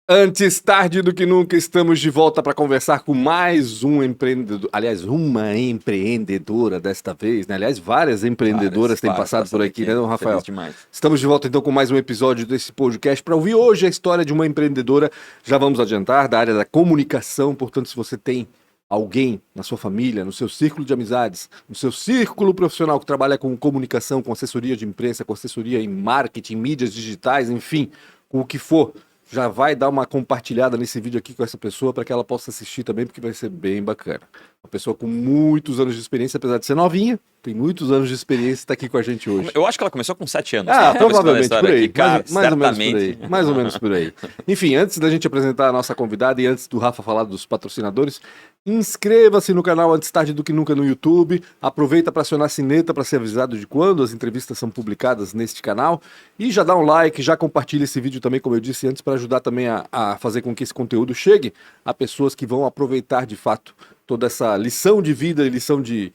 Antes tarde do que nunca, estamos de volta para conversar com mais um empreendedor. Aliás, uma empreendedora desta vez, né? Aliás, várias empreendedoras têm passado por aqui, né, não, Rafael? Demais. Estamos de volta então com mais um episódio desse podcast para ouvir hoje a história de uma empreendedora. Já vamos adiantar, da área da comunicação. Portanto, se você tem alguém na sua família, no seu círculo de amizades, no seu círculo profissional que trabalha com comunicação, com assessoria de imprensa, com assessoria em marketing, mídias digitais, enfim, com o que for, já vai dar uma compartilhada nesse vídeo aqui com essa pessoa para que ela possa assistir também, porque vai ser bem bacana. Uma pessoa com muitos anos de experiência, apesar de ser novinha, tem muitos anos de experiência e está aqui com a gente hoje. Eu acho que ela começou com 7 anos. Provavelmente por aí. Aqui, cara, mais ou menos por aí. Mais ou menos por aí. Enfim, antes da gente apresentar a nossa convidada e antes do Rafa falar dos patrocinadores, inscreva-se no canal Antes Tarde do que Nunca no YouTube. Aproveita para acionar a sineta para ser avisado de quando as entrevistas são publicadas neste canal. E já dá um like, já compartilha esse vídeo também, como eu disse antes, para ajudar também a fazer com que esse conteúdo chegue a pessoas que vão aproveitar de fato toda essa lição de vida e lição de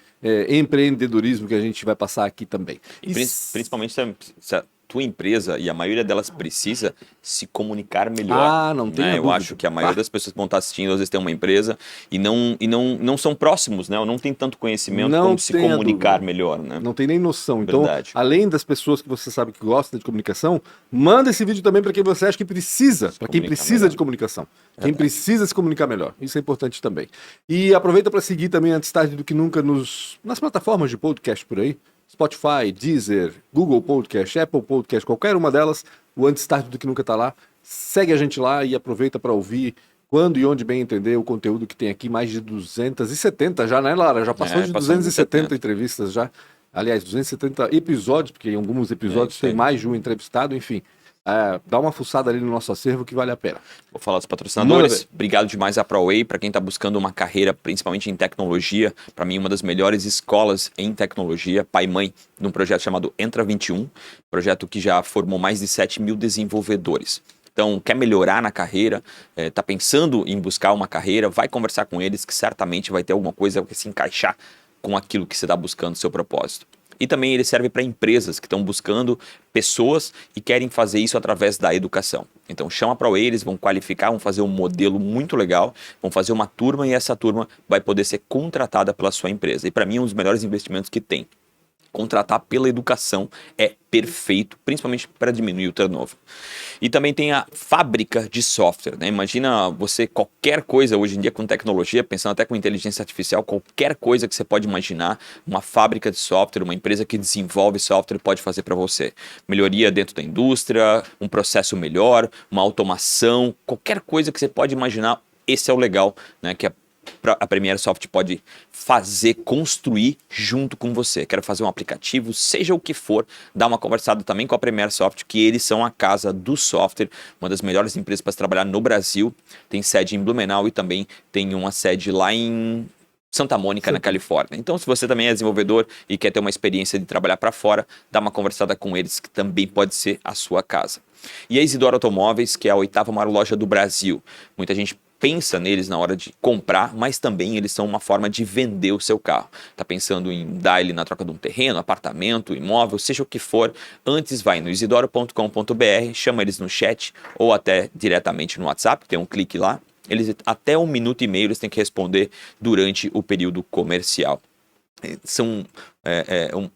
empreendedorismo que a gente vai passar aqui também. E principalmente se a tua empresa, e a maioria delas precisa se comunicar melhor. Não tem Eu acho que a maioria das pessoas que vão estar assistindo, às vezes tem uma empresa e não são próximos, né? Ou não tem tanto conhecimento como se comunicar melhor, né? Não tem nem noção. Então, Verdade. além das pessoas que você sabe que gostam de comunicação, manda esse vídeo também para quem você acha que precisa, para quem precisa de comunicação. Quem precisa se comunicar melhor. Isso é importante também. E aproveita para seguir também Antes Tarde do que Nunca nas plataformas de podcast por aí. Spotify, Deezer, Google Podcast, Apple Podcast, qualquer uma delas, o Antes Tarde do que Nunca tá lá. Segue a gente lá e aproveita para ouvir quando e onde bem entender o conteúdo que tem aqui, mais de 270 já, né, Lara? Já passou de 270 entrevistas já. Aliás, 270 episódios, porque em alguns episódios tem mais de um entrevistado, enfim. Dá uma fuçada ali no nosso acervo que vale a pena. Vou falar dos patrocinadores. Obrigado demais à ProWay, para quem está buscando uma carreira, principalmente em tecnologia. Para mim, uma das melhores escolas em tecnologia, pai e mãe, num projeto chamado Entra 21, projeto que já formou mais de 7 mil desenvolvedores. Então, quer melhorar na carreira, está pensando em buscar uma carreira, vai conversar com eles, que certamente vai ter alguma coisa que se encaixar com aquilo que você está buscando, seu propósito. E também ele serve para empresas que estão buscando pessoas e querem fazer isso através da educação. Então chama para eles, vão qualificar, vão fazer um modelo muito legal, vão fazer uma turma e essa turma vai poder ser contratada pela sua empresa. E para mim é um dos melhores investimentos que tem. Contratar pela educação é perfeito, principalmente para diminuir o turnover. E também tem a fábrica de software, né? Imagina você, qualquer coisa hoje em dia com tecnologia, pensando até com inteligência artificial, qualquer coisa que você pode imaginar, uma fábrica de software, uma empresa que desenvolve software pode fazer para você. Melhoria dentro da indústria, um processo melhor, uma automação, qualquer coisa que você pode imaginar, esse é o legal, né? Que a Premier Soft pode fazer, construir junto com você. Quero fazer um aplicativo, seja o que for, dá uma conversada também com a Premier Soft, que eles são a casa do software, uma das melhores empresas para se trabalhar no Brasil. Tem sede em Blumenau e também tem uma sede lá em Santa Mônica, na Califórnia. Então, se você também é desenvolvedor e quer ter uma experiência de trabalhar para fora, dá uma conversada com eles, que também pode ser a sua casa. E a Isidoro Automóveis, que é a 8ª maior loja do Brasil. Muita gente pensa neles na hora de comprar, mas também eles são uma forma de vender o seu carro. Tá pensando em dar ele na troca de um terreno, apartamento, imóvel, seja o que for, antes vai no isidoro.com.br, chama eles no chat ou até diretamente no WhatsApp, tem um clique lá. Eles até 1 minuto e meio eles têm que responder durante o período comercial. São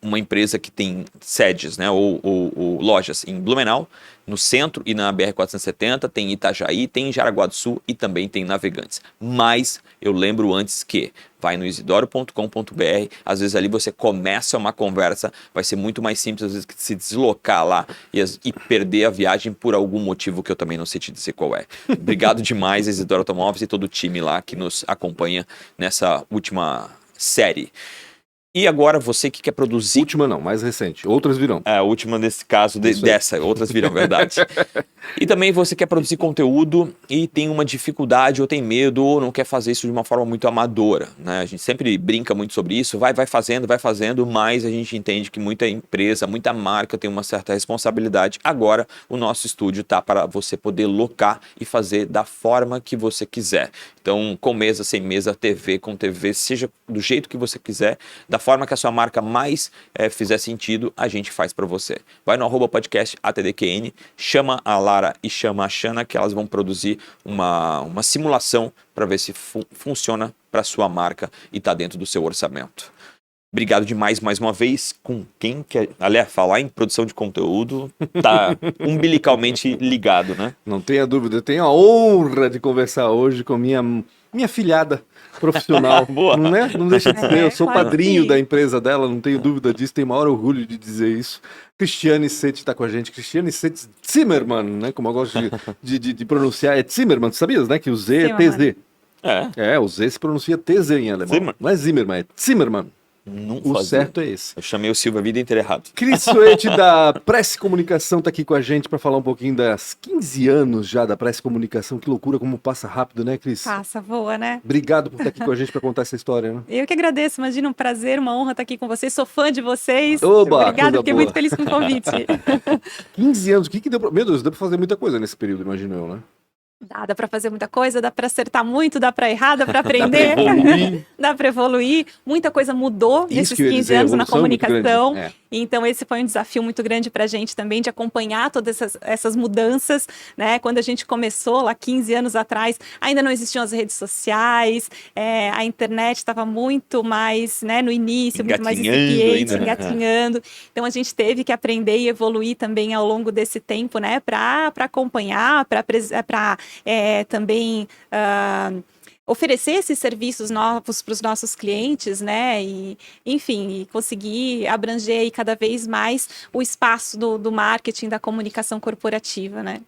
uma empresa que tem sedes, né, ou lojas em Blumenau, no centro e na BR-470, tem Itajaí, tem Jaraguá do Sul e também tem Navegantes. Mas eu lembro antes que vai no isidoro.com.br, às vezes ali você começa uma conversa, vai ser muito mais simples às vezes que se deslocar lá e perder a viagem por algum motivo que eu também não sei te dizer qual é. Obrigado demais, Isidoro Automóveis e todo o time lá que nos acompanha nessa última série. E agora você que quer produzir... Última não, mais recente. Outras virão. A última nesse caso, outras virão, verdade. E também você quer produzir conteúdo e tem uma dificuldade ou tem medo ou não quer fazer isso de uma forma muito amadora, né? A gente sempre brinca muito sobre isso, vai fazendo, mas a gente entende que muita empresa, muita marca tem uma certa responsabilidade. Agora o nosso estúdio tá para você poder locar e fazer da forma que você quiser. Então, com mesa, sem mesa, TV, com TV, seja do jeito que você quiser, da forma que a sua marca mais fizer sentido, a gente faz para você. Vai no @podcast ATDQN, chama a Lara e chama a Xana, que elas vão produzir uma simulação para ver se funciona para sua marca e está dentro do seu orçamento. Obrigado demais mais uma vez. Com quem quer... Aliás, falar em produção de conteúdo, tá umbilicalmente ligado, né? Não tenha dúvida. Eu tenho a honra de conversar hoje com minha filhada profissional. Boa. Não, né? Não deixa de ser. Eu sou claro padrinho que da empresa dela, não tenho dúvida disso. Tenho o maior orgulho de dizer isso. Cristiane Setti está com a gente. Cristiane Setti Zimmermann, né? Como eu gosto de pronunciar. É Zimmermann, tu sabias, né? Que o Z é TZ. O Z se pronuncia TZ em alemão. Zimmer. Não é Zimmermann, é Zimmermann. Não O fazia. certo é esse. Eu chamei o Silvio a vida inteira errado. Cris Suete da Prece Comunicação está aqui com a gente para falar um pouquinho das 15 anos já da Prece Comunicação. Que loucura, como passa rápido, né, Cris? Passa, voa, né? Obrigado por estar aqui com a gente para contar essa história, né? Eu que agradeço, imagina, um prazer, uma honra estar aqui com vocês. Sou fã de vocês. Oba, Obrigada, coisa fiquei boa. muito feliz com o convite. 15 anos, o que deu pra... Meu Deus, deu para fazer muita coisa nesse período, imagino eu, né? Dá pra fazer muita coisa, dá pra acertar muito, dá pra errar, dá pra aprender, dá pra evoluir. Muita coisa mudou Isso nesses que eu ia 15 dizer, anos na evolução é muito comunicação. grande. Então esse foi um desafio muito grande pra gente também, de acompanhar todas essas mudanças, né? Quando a gente começou lá 15 anos atrás, ainda não existiam as redes sociais, a internet estava muito mais, né, no início, muito mais incipiente, engatinhando. Então a gente teve que aprender e evoluir também ao longo desse tempo, né? Para acompanhar, para também oferecer esses serviços novos para os nossos clientes, né? E, enfim, e conseguir abranger aí cada vez mais o espaço do marketing, da comunicação corporativa, né?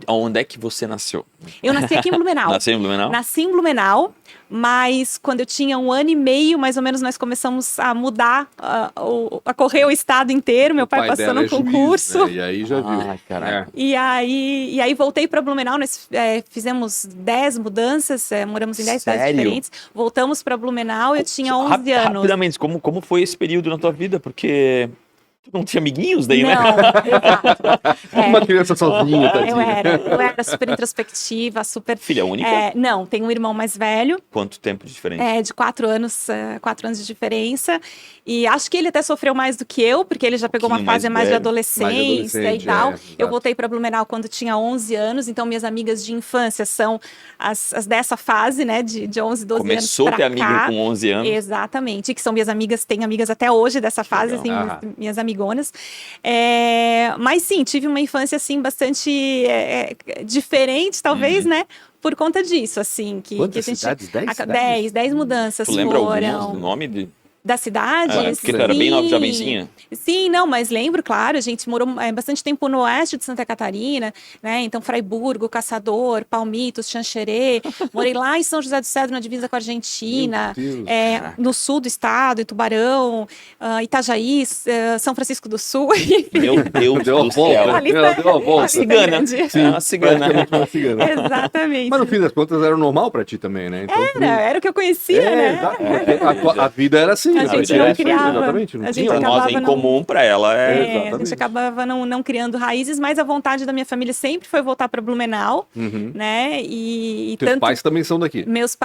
Onde é que você nasceu? Eu nasci aqui em Blumenau. Nasceu em Blumenau? Nasci em Blumenau, mas quando eu tinha 1 ano e meio, mais ou menos, nós começamos a mudar, a correr o estado inteiro. Meu pai passou no concurso. Juiz, né? E aí já viu. Caraca. E aí voltei para Blumenau, nós fizemos 10 mudanças, moramos em 10 cidades diferentes. Voltamos para Blumenau, eu tinha 11 anos. Rapidamente, como foi esse período na tua vida? Porque tu não tinha amiguinhos daí, né? Não, exato. Uma criança sozinha, tadinha. Eu era super introspectiva, super... Filha única? Não, tenho um irmão mais velho. Quanto tempo de diferença? De 4 anos, 4 anos de diferença. E acho que ele até sofreu mais do que eu, porque ele já pegou uma fase mais de adolescência e tal. Eu voltei para Blumenau quando tinha 11 anos, então minhas amigas de infância são as dessa fase, né, de 11, 12 Começou anos pra a ter amigo com 11 anos? Exatamente, que são minhas amigas, tenho amigas até hoje dessa fase, assim, minhas amigonas. Mas sim, tive uma infância, assim, bastante diferente, talvez, né? Por conta disso, assim. Quantas que a gente, cidades? 10 mudanças Tu lembra foram. alguns do nome Da cidade? Porque tu era bem nova, jovencinha? Sim, não, mas lembro, claro, a gente morou bastante tempo no oeste de Santa Catarina, né? Então, Fraiburgo, Caçador, Palmitos, Xanxerê. Morei lá em São José do Cedro, na divisa com a Argentina. No sul do estado, em Tubarão, Itajaí, São Francisco do Sul. Meu Deus do céu. Deu uma volta. Cigana. Uma cigana. Exatamente. Mas no fim das contas era normal pra ti também, né? Então, era o que eu conhecia, né? A vida era assim. A gente não criava. Exatamente. A gente Pra nós é incomum, pra ela a gente acabava não criando raízes, mas a vontade da minha família sempre foi voltar para Blumenau, né? E teus pais também são daqui?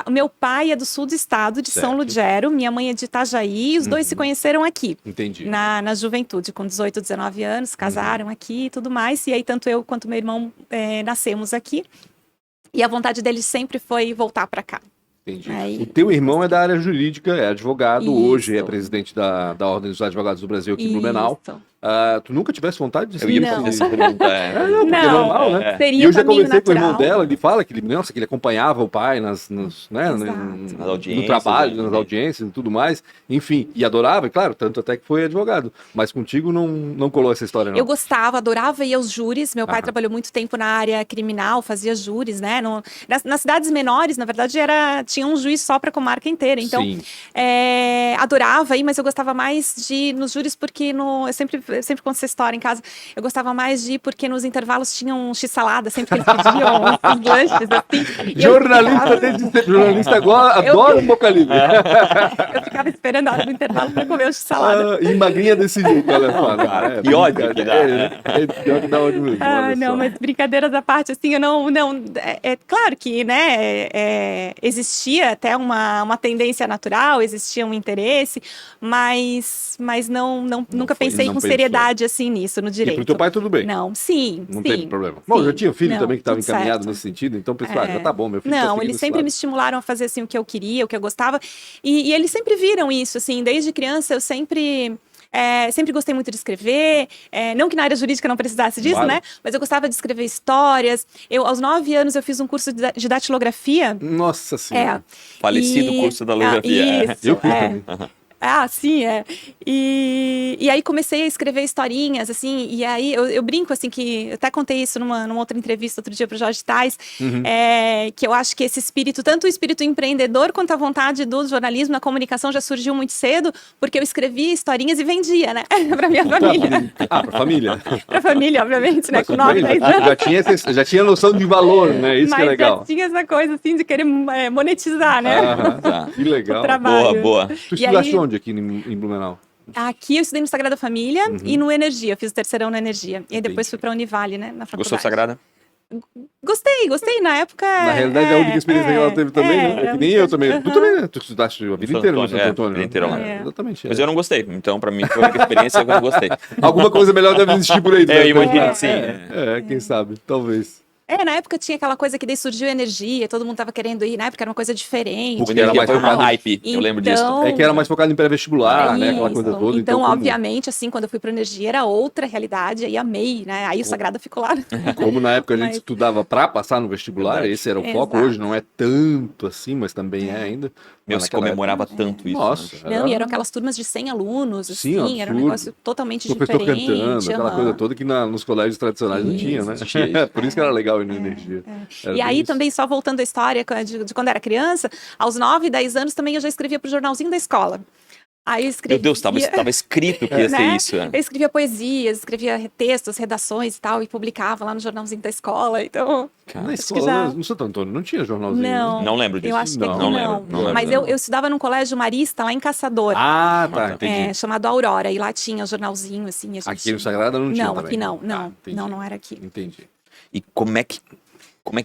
Meu pai é do sul do estado, de São Ludgero, minha mãe é de Itajaí, e os dois se conheceram aqui. Entendi. Na juventude, com 18, 19 anos, casaram aqui e tudo mais, e aí tanto eu quanto meu irmão nascemos aqui, e a vontade deles sempre foi voltar para cá. Entendi. O teu irmão é da área jurídica, é advogado, hoje é presidente da Ordem dos Advogados do Brasil aqui em Blumenau. Tu nunca tivesse vontade de ser? Eu ia fazer essa pergunta. Porque é normal, né? Seria e eu já conversei natural. com o irmão dela, ele fala que ele acompanhava o pai nas audiências, no trabalho, nas audiências e tudo mais. Enfim, e adorava, e claro, tanto até que foi advogado. Mas contigo não colou essa história, não? Eu gostava, adorava ir aos júris. Meu pai trabalhou muito tempo na área criminal, fazia júris, né? Nas cidades menores, na verdade, tinha um juiz só para a comarca inteira. Então, adorava ir, mas eu gostava mais de ir nos júris porque eu sempre eu sempre conto essa história em casa, eu gostava mais de ir porque nos intervalos tinham um x-salada, sempre que eles pediam os lanches, assim. Jornalista adora um boca livre. Eu ficava esperando a hora do intervalo para comer o x-salada. E magrinha desse jeito, olha só. Cara, que ódio que dá. Pior que dá ódio mesmo, olha Não, só. mas brincadeiras à parte, assim, eu não, é claro que, né, existia até uma tendência natural, existia um interesse, mas nunca pensei não com pensou. seriedade, assim, nisso, no E direito. pro teu pai tudo bem? Não, sim, Não sim. teve problema. Bom, já tinha filho Não, também que estava tudo encaminhado certo. nesse sentido, então pessoal, já tá bom, meu filho tá Não, seguindo eles esse sempre lado. me estimularam a fazer assim o que eu queria, o que eu gostava. E eles sempre viram isso, assim, desde criança eu sempre gostei muito de escrever, não que na área jurídica não precisasse disso, Claro. né? Mas eu gostava de escrever histórias. Aos 9 anos, eu fiz um curso de datilografia. Nossa senhora. Falecido curso da datilografia. Isso, Eu fiz também. Ah, sim, E aí comecei a escrever historinhas, assim, e aí eu brinco, assim, que eu até contei isso numa outra entrevista outro dia para o Jorge Tais, que eu acho que esse espírito, tanto o espírito empreendedor quanto a vontade do jornalismo na comunicação já surgiu muito cedo, porque eu escrevia historinhas e vendia, né, para minha família. Pra família. Pra família, obviamente, né, Mas com tudo 9, bem, 10 anos. já tinha noção de valor, né? Isso que é Mas legal. já tinha essa coisa, assim, de querer monetizar, né, Aham, Tá. que legal. o trabalho. Boa. Tu E estudaste aí- onde aqui em Blumenau? Aqui eu estudei no Sagrada Família e no Energia, eu fiz o terceirão no Energia. E aí depois Entendi. fui pra Univale, né, na faculdade. Gostou do Sagrada? Gostei, na época... Na realidade, é a única experiência que ela teve também, né? É que nem eu também. Tu também, né? Tu estudaste a vida Santo inteira no Antônio, Santo Antônio. a vida inteira lá. Exatamente. Mas eu não gostei. Então, pra mim, foi a única experiência que eu não gostei. Alguma coisa melhor deve existir por aí. É, eu imagino É. que sim. Quem sabe, talvez. Na época tinha aquela coisa que daí surgiu Energia, todo mundo tava querendo ir, na época era uma coisa diferente. Porque Porque era era mais foi uma focado- hype, eu lembro disso. É que era mais focado em pré-vestibular, né? Aquela coisa Isso. toda. Então, como- obviamente, assim, quando eu fui para Energia era outra realidade, aí amei, né? Aí o Sagrada ficou lá. Como na época a gente Mas- estudava para passar no vestibular, Verdade. esse era o foco. Exato. Hoje não é tanto assim, mas também é ainda. Meu, Mas se naquela comemorava época- tanto isso. Nossa, né? Não, e eram aquelas turmas de 100 alunos, Sim, assim, era um absurdo. negócio totalmente professor diferente. cantando, aquela aham. coisa toda que nos colégios tradicionais não Isso, tinha, né? existia isso. Por isso que era legal ir na energia. Era E bem aí isso. também, só voltando à história de quando era criança, aos 9, 10 anos também eu já escrevia pro jornalzinho da escola. Aí eu escrevia... Meu Deus, tava escrito que ia ser né? isso. Eu escrevia poesias, escrevia textos, redações e tal, e publicava lá no jornalzinho da escola, então... Na acho que escola, já- no Santo Antônio, não tinha jornalzinho. Não. né? Não lembro disso. Eu acho que Não, aqui não não. lembro, não lembro, Mas não. eu estudava num colégio marista lá em Caçador, Ah, tá, entendi. chamado Aurora, e lá tinha o jornalzinho, assim. A gente Aqui no Sagrada não tinha Não, também. aqui não, Ah, entendi. não era aqui. Entendi. E como é que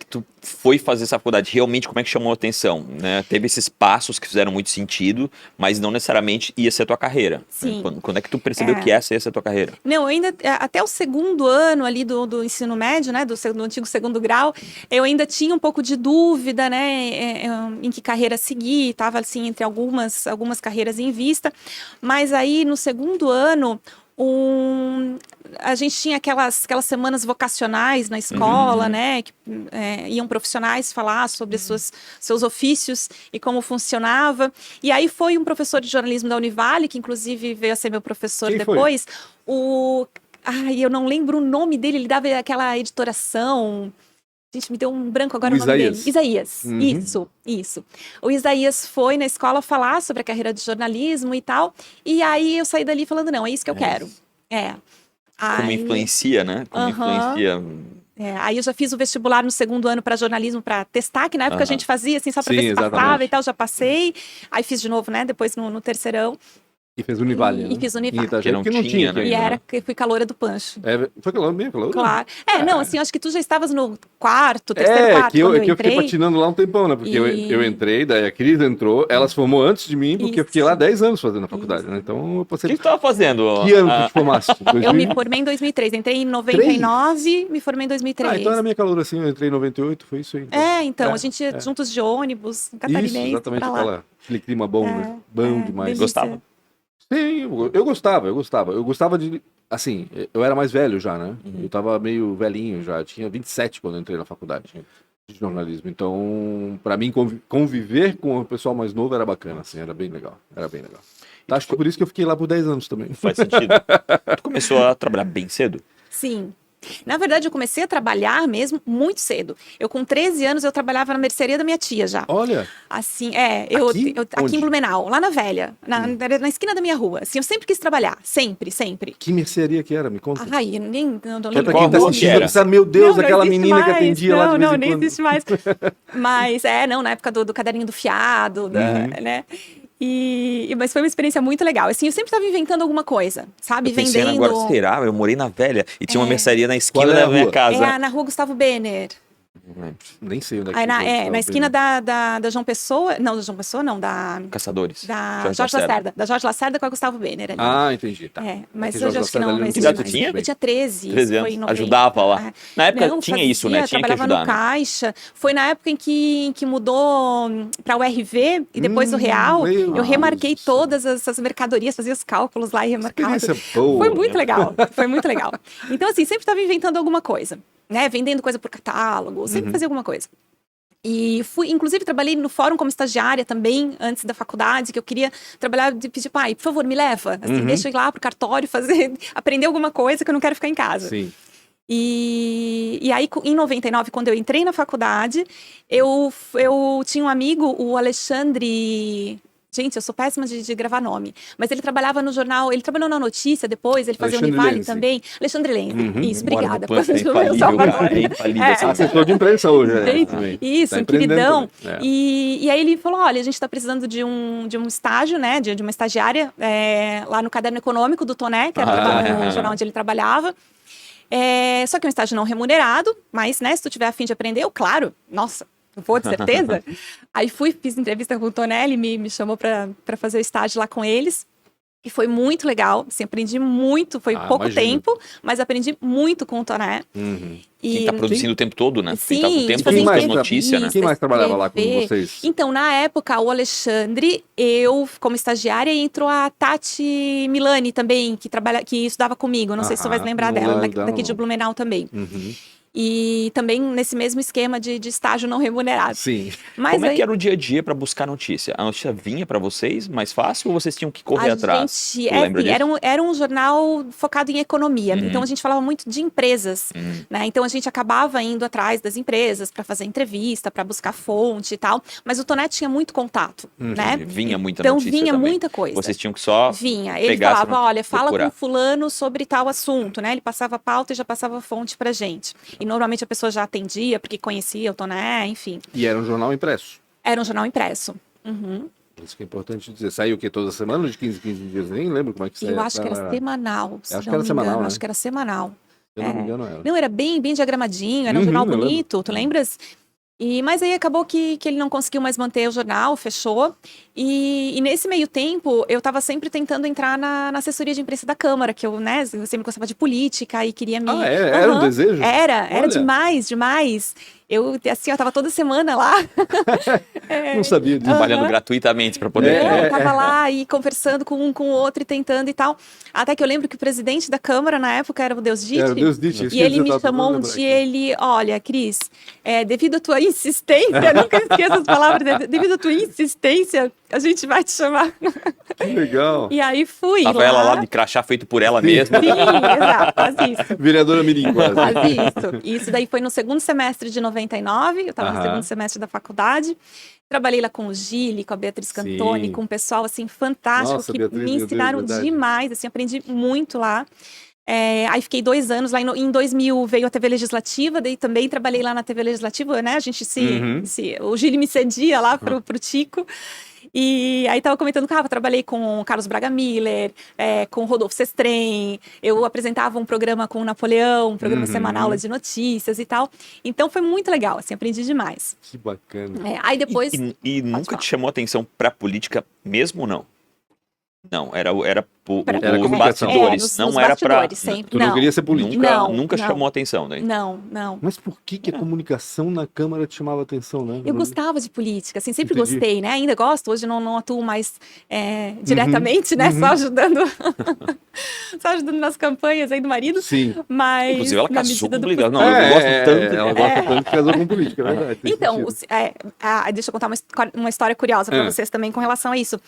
tu foi fazer essa faculdade? Realmente, como é que chamou a atenção? Né? Teve esses passos que fizeram muito sentido, mas não necessariamente ia ser a tua carreira. Sim. Né? Quando é que tu percebeu que essa ia ser a tua carreira? Não, eu ainda, até o segundo ano ali do ensino médio, né, do antigo segundo grau, eu ainda tinha um pouco de dúvida, né, em que carreira seguir, estava assim entre algumas carreiras em vista, mas aí no segundo ano, a gente tinha aquelas semanas vocacionais na escola, né, que iam profissionais falar sobre seus ofícios e como funcionava. E aí foi um professor de jornalismo da Univale, que inclusive veio a ser meu professor Quem foi? depois, eu não lembro o nome dele, ele dava aquela editoração... Gente, me deu um branco agora O o nome dele. Isaías. Isaías, Uhum. isso. O Isaías foi na escola falar sobre a carreira de jornalismo e tal, e aí eu saí dali falando, não, é isso que eu quero. Como Aí, influencia, né? Como influencia... aí eu já fiz o vestibular no segundo ano para jornalismo para testar, que na época a gente fazia assim só para Sim, ver se passava exatamente. e tal, já passei. Aí fiz de novo, né, depois no terceirão. E fez Univale, E né? fiz Univale. Em Itajaí, Que não porque não tinha tinha, né? aqui E ainda, que fui caloura do Pancho. né? Foi calor mesmo, calor? Claro. Não, assim, acho que tu já estavas no terceiro, quarto, que eu quando eu fiquei entrei. patinando lá um tempão, né? Porque eu entrei, daí a Cris entrou, ela se formou antes de mim, porque eu fiquei lá Isso. 10 anos fazendo a faculdade, né? Então eu O passei... que tu tava fazendo? Que ano que tu te formaste? Eu me formei em 2003, entrei em 99, me formei em 2003. então era minha calor assim, eu entrei em 98, foi isso aí. Então, É, a gente ia juntos de ônibus, catarinense, Isso, exatamente, pra lá. aquele clima bom, né? Bom demais. delícia. Gostava? Sim, eu gostava. Eu gostava de... Assim, eu era mais velho já, né? Eu tava meio velhinho já. Eu tinha 27 quando eu entrei na faculdade de jornalismo. Então, pra mim, conviver com o pessoal mais novo era bacana, assim. Era bem legal. Então, acho que por isso que eu fiquei lá por 10 anos também. Faz sentido. Tu começou a trabalhar bem cedo? Sim. Na verdade, eu comecei a trabalhar mesmo muito cedo. Eu, com 13 anos, eu trabalhava na mercearia da minha tia já. Olha, Assim, Aqui? aqui Onde? em Blumenau, lá na Velha, na esquina da minha rua. Assim, eu sempre quis trabalhar, sempre, sempre. que mercearia que era? Me conta. Ai, eu nem não Que é pra qual quem tá rua assistindo, que era? pensar, meu Deus, não aquela existe menina que mais, atendia lá de vez em nem quando. existe mais. Mas, na época do caderninho do fiado, né? Mas foi uma experiência muito legal. Assim, eu sempre estava inventando alguma coisa, sabe? Eu pensei Vendendo. agora, será? Eu morei na Velha e tinha uma mercearia na esquina Qual é a da minha rua? casa. Na rua Gustavo Benner. Nem sei onde é que Aí fica, na esquina da João Pessoa. Não, da João Pessoa, não, da Caçadores. Jorge Lacerda. Da Jorge Lacerda com a Gustavo Benner ali. Ah, entendi, tá. Mas que eu Jorge acho que Lacerda não, ali não não Que existe idade tu mais. tinha? Eu tinha 13. 13 Foi anos. em 90. Ajudava lá. Na época tinha isso, né? Tinha que trabalhava ajudar, no né? caixa. Foi na época em que mudou para o RV e depois o Real. meu Eu remarquei Deus do céu. todas essas mercadorias, fazia os cálculos lá e remarcava. Experiência boa. Foi muito legal, foi muito legal. Então, assim, sempre estava inventando alguma coisa, né? Vendendo coisa por catálogo, sempre fazia alguma coisa. E inclusive, trabalhei no fórum como estagiária também, antes da faculdade, que eu queria trabalhar, de pedir, pai, por favor, me leva. Assim, deixa eu ir lá pro cartório aprender alguma coisa que eu não quero ficar em casa. Sim. E aí, em 99, quando eu entrei na faculdade, eu tinha um amigo, o Alexandre... Gente, eu sou péssima de gravar nome. Mas ele trabalhava no jornal, ele trabalhou na Notícia depois, ele fazia o Alexandre Univale Lenzi. também. Alexandre Lenzi. Isso, Memória obrigada. do Pântano é infalível, cara. É infalível essa Assessor de imprensa hoje, né? Gente, Também. isso, Tá um empreendendo queridão. também. E aí ele falou, olha, a gente está precisando de um estágio, né, de uma estagiária lá no Caderno Econômico do Toné, que era no jornal onde ele trabalhava. Só que é um estágio não remunerado, mas, né, se tu tiver a fim de aprender, eu, claro, nossa, vou, de certeza. Aí fiz entrevista com o Tonelli, me chamou para fazer o estágio lá com eles. E foi muito legal, assim, aprendi muito, foi pouco imagino. tempo, mas aprendi muito com o Toné. Quem tá produzindo o tempo todo, né? Sim, Quem tá com o tempo tipo assim, buscando quem- notícia, né? isso. Quem mais trabalhava lá com escrever. vocês? Então, na época, o Alexandre, eu como estagiária, e entrou a Tati Milani também, que estudava comigo. Não sei se você vai se lembrar não dela, lembro dela, daqui de não. Blumenau também. E também nesse mesmo esquema de estágio não remunerado. Sim. Mas Como é aí, que era o dia a dia para buscar notícia? A notícia vinha para vocês mais fácil ou vocês tinham que correr atrás? gente, Tu lembra disso? era um jornal focado em economia, então a gente falava muito de empresas, né? Então a gente acabava indo atrás das empresas para fazer entrevista, para buscar fonte e tal, mas o Tonete tinha muito contato, né? Vinha muita então notícia vinha também. muita coisa. Vocês tinham que só Vinha, ele pegar essa falava, notícia, olha, fala procurar. com fulano sobre tal assunto, né? Ele passava a pauta e já passava a fonte pra gente. E normalmente a pessoa já atendia, porque conhecia o Toné, enfim. E era um jornal impresso. Era um jornal impresso. Isso que é importante dizer. Saiu o quê? Toda semana? De 15 dias? Nem lembro como é que saiu. Eu acho que era semanal, se Acho que não era me semanal, engano. né? Acho que era semanal. Se eu não me engano, era. Não, era bem diagramadinho, era um jornal eu lembro. bonito, tu lembras? Mas aí acabou que ele não conseguiu mais manter o jornal, fechou. E nesse meio tempo, eu estava sempre tentando entrar na assessoria de imprensa da Câmara, que eu sempre gostava de política e queria me... Era um desejo? Era Olha. demais. Eu tava toda semana lá. Não sabia disso. Trabalhando gratuitamente para poder. Eu tava lá e conversando com um com o outro e tentando e tal. Até que eu lembro que o presidente da Câmara, na época, era o Deus Dite. Era o Deus Dite. E ele me chamou um dia, olha, Cris, devido à tua insistência, nunca esqueça as palavras, devido à tua insistência, a gente vai te chamar. Que legal. E aí fui Tava ela lá de crachá feito por ela mesma. Sim, exato, quase isso. Vereadora Mirim, quase. Quase isso. Isso daí foi no segundo semestre de 99, eu estava no segundo semestre da faculdade. Trabalhei lá com o Gili, com a Beatriz Cantoni, com um pessoal, assim, fantástico, Nossa, que Beatriz, me meu Deus, ensinaram verdade. demais, assim, aprendi muito lá. Aí fiquei 2 anos lá, em 2000 veio a TV Legislativa, daí também trabalhei lá na TV Legislativa, né, a gente o Gili me cedia lá pro Tico. E aí tava comentando que eu trabalhei com o Carlos Braga Miller, com o Rodolfo Sestrem, eu apresentava um programa com o Napoleão, um programa semanal lá de notícias e tal. Então foi muito legal, assim, aprendi demais. Que bacana. Aí depois... E nunca falar. te chamou atenção pra política mesmo ou não? Não, era Era os comunicação. bastidores, nos não era pra... bastidores, sempre. Tu não queria ser político. Nunca Não. chamou atenção, né? Não. Mas por que a comunicação na Câmara te chamava atenção, né? Eu gostava de política, assim, sempre Entendi. gostei, né? Ainda gosto, hoje não atuo mais diretamente, né? Só ajudando nas campanhas aí do marido. Sim. Mas Inclusive ela na casou medida com do política. possível. Não, eu gosto tanto. Ela gosta tanto que casou com política, é verdade. tem Então, sentido. deixa eu contar uma história curiosa para vocês também com relação a isso.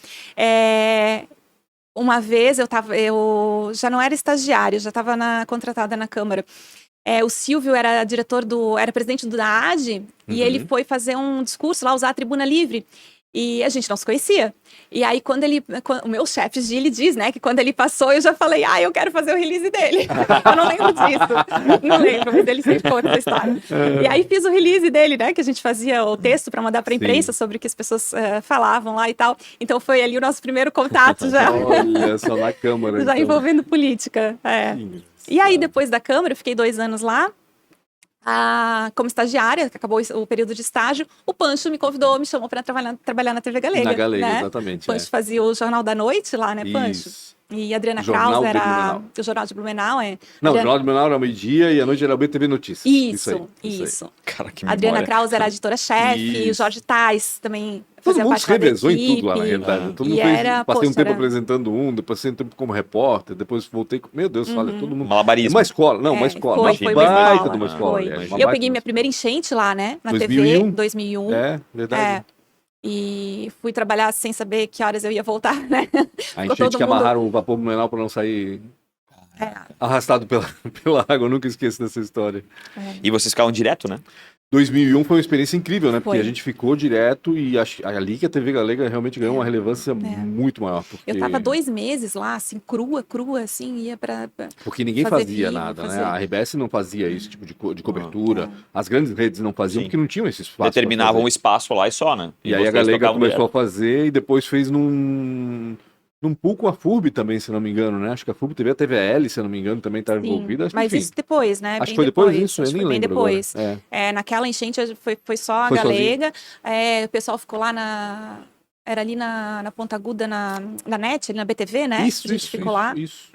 Uma vez eu já não era estagiária, já estava contratada na Câmara. o Silvio era era presidente da AD, e ele foi fazer um discurso lá, usar a tribuna livre. E a gente não se conhecia. E aí, o meu chefe, Gili, diz, né, que quando ele passou, eu já falei, eu quero fazer o release dele. Eu não lembro disso. Não lembro, mas ele sempre conta essa história. E aí, fiz o release dele, né, que a gente fazia o texto para mandar para a imprensa sobre o que as pessoas falavam lá e tal. Então, foi ali o nosso primeiro contato já. Olha, só na Câmara. Já então. envolvendo política. E aí, depois da Câmara, eu fiquei 2 anos lá. Como estagiária, que acabou o período de estágio, o Pancho me convidou, me chamou para trabalhar na TV Galega. Na Galega, né? exatamente. O Pancho fazia o Jornal da Noite lá, né, Pancho? Isso. E a Adriana Jornal Kraus de era Blumenau. o Jornal de Blumenau. Não, o Adriana... Jornal de Blumenau era meio-dia e à noite era o BTV Notícias. Isso. Cara, que A Adriana memória. Kraus era a editora-chefe, o Jorge Tais também Todo fazia mundo parte se revezou da em tudo lá, na equipe. realidade. Todo mundo passei um tempo apresentando depois passei um tempo como repórter, depois voltei. Meu Deus, olha, todo mundo. Malabarismo. Uma escola, uma escola. Foi uma uma baita escola. de uma escola. Foi. Eu peguei minha primeira enchente lá, né, na 2001. TV, 2001. Verdade. E fui trabalhar sem saber que horas eu ia voltar, né? A enchente que amarraram o vapor Blumenau para não sair arrastado pela água. Eu nunca esqueço dessa história. E vocês ficavam direto, né? 2001 foi uma experiência incrível, né? Porque Foi. a gente ficou direto e ali que a TV Galega realmente ganhou uma relevância muito maior. Porque... Eu tava 2 meses lá, assim, crua, assim, ia pra porque ninguém fazer fazia vídeo, nada, né? A RBS não fazia esse tipo de cobertura, as grandes redes não faziam porque não tinham esse espaço. Determinavam um espaço lá e só, né? E aí a Galega começou a fazer e depois fez num pool com a FURB também, se não me engano, né? Acho que a FURB teve a TVL, se não me engano, também estava envolvida. Mas enfim. isso depois, né? Acho que foi depois disso, eu nem bem lembro depois. agora. Naquela enchente foi só a Foi Galega. O pessoal ficou lá era ali na Ponta Aguda, na NET, ali na BTV, né? Isso, a gente ficou lá. Isso.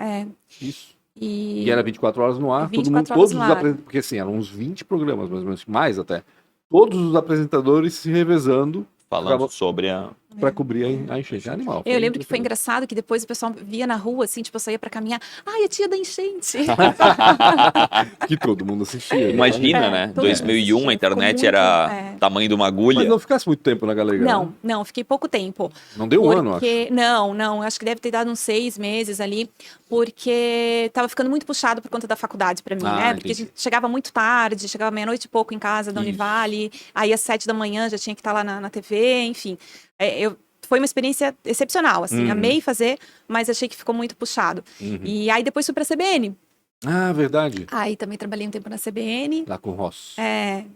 E era 24 horas no ar, 24 todos horas no ar. porque assim, eram uns 20 programas, mais ou menos, mais até. Todos os apresentadores se revezando falando sobre a... para cobrir a enchente. Animal. Eu lembro que foi engraçado que depois o pessoal via na rua, assim, tipo, eu saía pra caminhar. Ai, a tia da enchente. Que todo mundo assistia. Imagina, né? 2001, a internet era tamanho de uma agulha. Mas não ficasse muito tempo na Galega, né? Não, fiquei pouco tempo. Não deu um ano, acho. Não, acho que deve ter dado uns 6 meses ali, porque tava ficando muito puxado por conta da faculdade pra mim, né? Porque a gente chegava muito tarde, chegava meia-noite e pouco em casa da Univale, aí às 7 da manhã já tinha que estar lá na TV, enfim. Foi uma experiência excepcional, assim, amei fazer, mas achei que ficou muito puxado. E aí depois fui pra CBN. Ah, verdade. Aí também trabalhei um tempo na CBN. Lá com o Ross.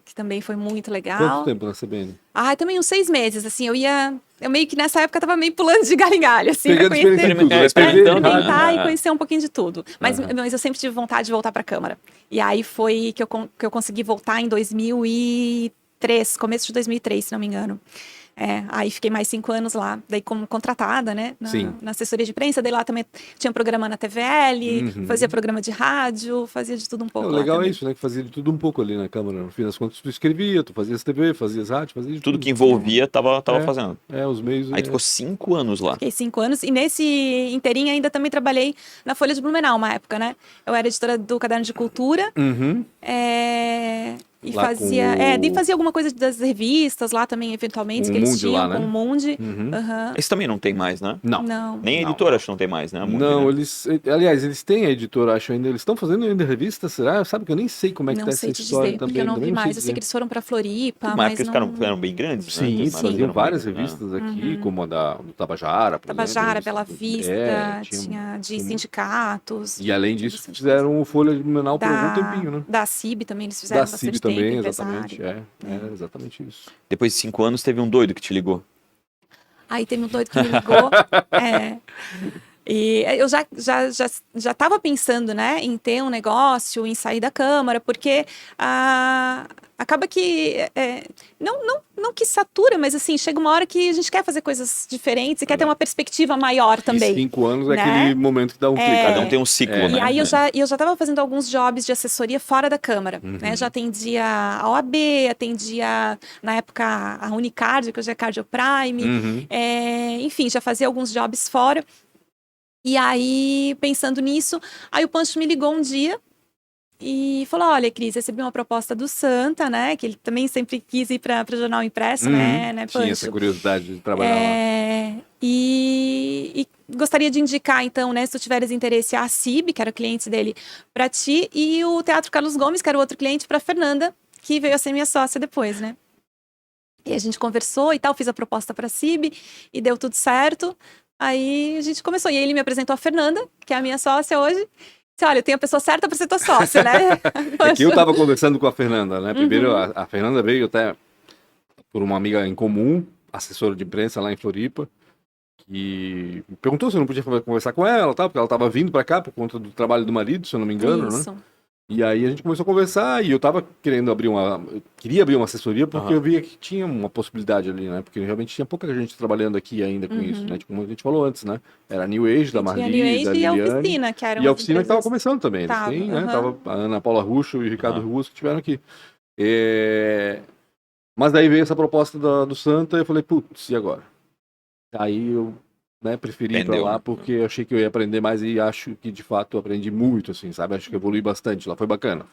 Que também foi muito legal. Quanto tempo na CBN? Também uns 6 meses, assim, eu meio que nessa época tava meio pulando de galho em galho, assim, Pegando experiência em tudo, né? experimentar e conhecer um pouquinho de tudo. Mas eu sempre tive vontade de voltar pra Câmara. E aí foi que eu consegui voltar em 2003, começo de 2003, se não me engano. Aí fiquei mais 5 anos lá, daí como contratada, né, na assessoria de imprensa, daí lá também tinha programa na TVL, fazia programa de rádio, fazia de tudo um pouco. O legal é isso, né, que fazia de tudo um pouco ali na Câmara, no fim das contas tu escrevia, tu fazias TV, fazias rádio, fazia de tudo que envolvia tava fazendo. Os meios. Aí tu ficou 5 anos lá. Fiquei 5 anos, e nesse inteirinho ainda também trabalhei na Folha de Blumenau, uma época, né, eu era editora do Caderno de Cultura, e fazia alguma coisa das revistas lá também, eventualmente, que eles tinham, com o Mundi. Esse também não tem mais, né? Não. Nem a editora acho que não tem mais, né? Mundi, não, né? eles têm a editora, acho ainda, eles estão fazendo ainda revista, será? Sabe que eu nem sei como é que tá essa história dizer, também. Porque eu não vi mais, eu sei que eles foram pra Floripa, mas eles eram bem grandes, sim, né? faziam várias revistas aqui, como a do Tabajara, por Tabajara, exemplo, Bela Vista, tinha de sindicatos. E além disso, fizeram o Folha de Blumenau por algum tempinho, né? Da CIB também, eles fizeram bastante tempo. também, exatamente. Exatamente isso. Depois de 5 anos, teve um doido que te ligou. Aí teve um doido que me ligou. E eu já estava pensando, né, em ter um negócio, em sair da Câmara, porque acaba que não que satura, mas assim, chega uma hora que a gente quer fazer coisas diferentes e quer ter uma perspectiva maior também. E 5 anos é aquele momento que dá um clique. Cada um tem um ciclo, né? E aí eu já estava fazendo alguns jobs de assessoria fora da Câmara, né? Já atendia a OAB, atendia, na época, a Unicardio, que hoje é Cardio Prime. Enfim, já fazia alguns jobs fora. E aí, pensando nisso, aí o Pancho me ligou um dia e falou: olha, Cris, recebi uma proposta do Santa, né? Que ele também sempre quis ir para o jornal impresso, né, Pancho? Tinha essa curiosidade de trabalhar lá. E gostaria de indicar, então, né, se tu tiveres interesse, a CIB, que era o cliente dele, para ti, e o Teatro Carlos Gomes, que era o outro cliente, para Fernanda, que veio a ser minha sócia depois, né? E a gente conversou e tal, fiz a proposta para a CIB e deu tudo certo. Aí a gente começou. E ele me apresentou a Fernanda, que é a minha sócia hoje. Disse, olha, eu tenho a pessoa certa para ser tua sócia, né? É que eu estava conversando com a Fernanda, né? Primeiro, a Fernanda veio até por uma amiga em comum, assessora de imprensa lá em Floripa, que me perguntou se eu não podia conversar com ela, tal, porque ela estava vindo para cá por conta do trabalho do marido, se eu não me engano, Isso. né? E aí a gente começou a conversar e eu tava querendo queria abrir uma assessoria porque eu via que tinha uma possibilidade ali, né? Porque realmente tinha pouca gente trabalhando aqui ainda com isso, né? Tipo, como a gente falou antes, né? Era a New Age, da Marli, New Age da e a Liliane. Oficina, que era E a Oficina que tava começando também, eles têm, né? Uhum. Tava a Ana Paula Russo e o Ricardo Russo que estiveram aqui. Mas daí veio essa proposta do Santa e eu falei, putz, e agora? Aí eu, né, preferi ir pra lá porque eu achei que eu ia aprender mais e acho que de fato eu aprendi muito, assim, sabe? Acho que evolui bastante lá, foi bacana,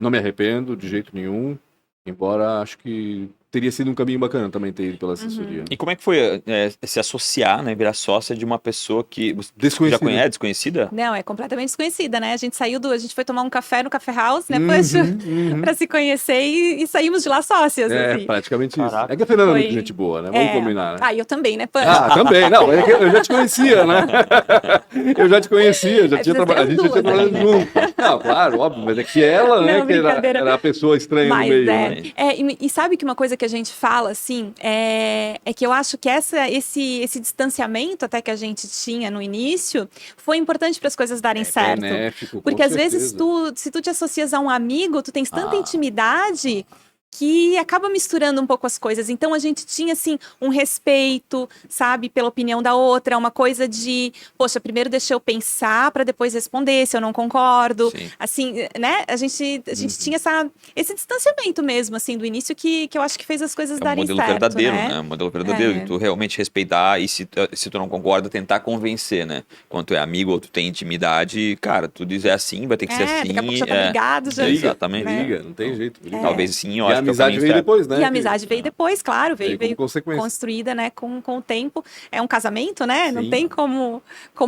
não me arrependo de jeito nenhum, embora acho que teria sido um caminho bacana também ter ido pela assessoria. E como é que foi se associar, né, virar sócia de uma pessoa que você já conhece, desconhecida? Não, é completamente desconhecida, né? A gente foi tomar um café no Café House, né, pra se conhecer e saímos de lá sócias, assim. Praticamente Caraca. isso. É que a Fernanda é muito gente boa, né? Vamos combinar, né? Ah, eu também, né, Pan? Ah, também. Não, eu já te conhecia, né? Eu já te conhecia, a gente já tinha trabalhado junto. Não, claro, óbvio, mas é que ela, né, Não, que era a pessoa estranha no meio, né? E sabe que uma coisa que a gente fala, assim, é que eu acho que esse distanciamento até que a gente tinha no início foi importante para as coisas darem certo. Benéfico, porque às certeza. vezes se tu te associas a um amigo, tu tens tanta intimidade que acaba misturando um pouco as coisas. Então, a gente tinha, assim, um respeito, sabe, pela opinião da outra, uma coisa de, poxa, primeiro deixa eu pensar para depois responder se eu não concordo. Sim. Assim, né, a gente tinha esse distanciamento mesmo, assim, do início que eu acho que fez as coisas darem certo, verdadeiro, né? Um modelo verdadeiro, de tu realmente respeitar e se tu não concorda, tentar convencer, né? Quando tu é amigo ou tu tem intimidade, cara, tu diz assim, vai ter que ser assim. Daqui a pouco já tá brigado, já. Exatamente. Briga, não tem jeito. Talvez sim, eu E acho a amizade veio depois, né? E a amizade veio depois, claro, veio consequência. construída, né, com o tempo. É um casamento, né? Sim. Não tem como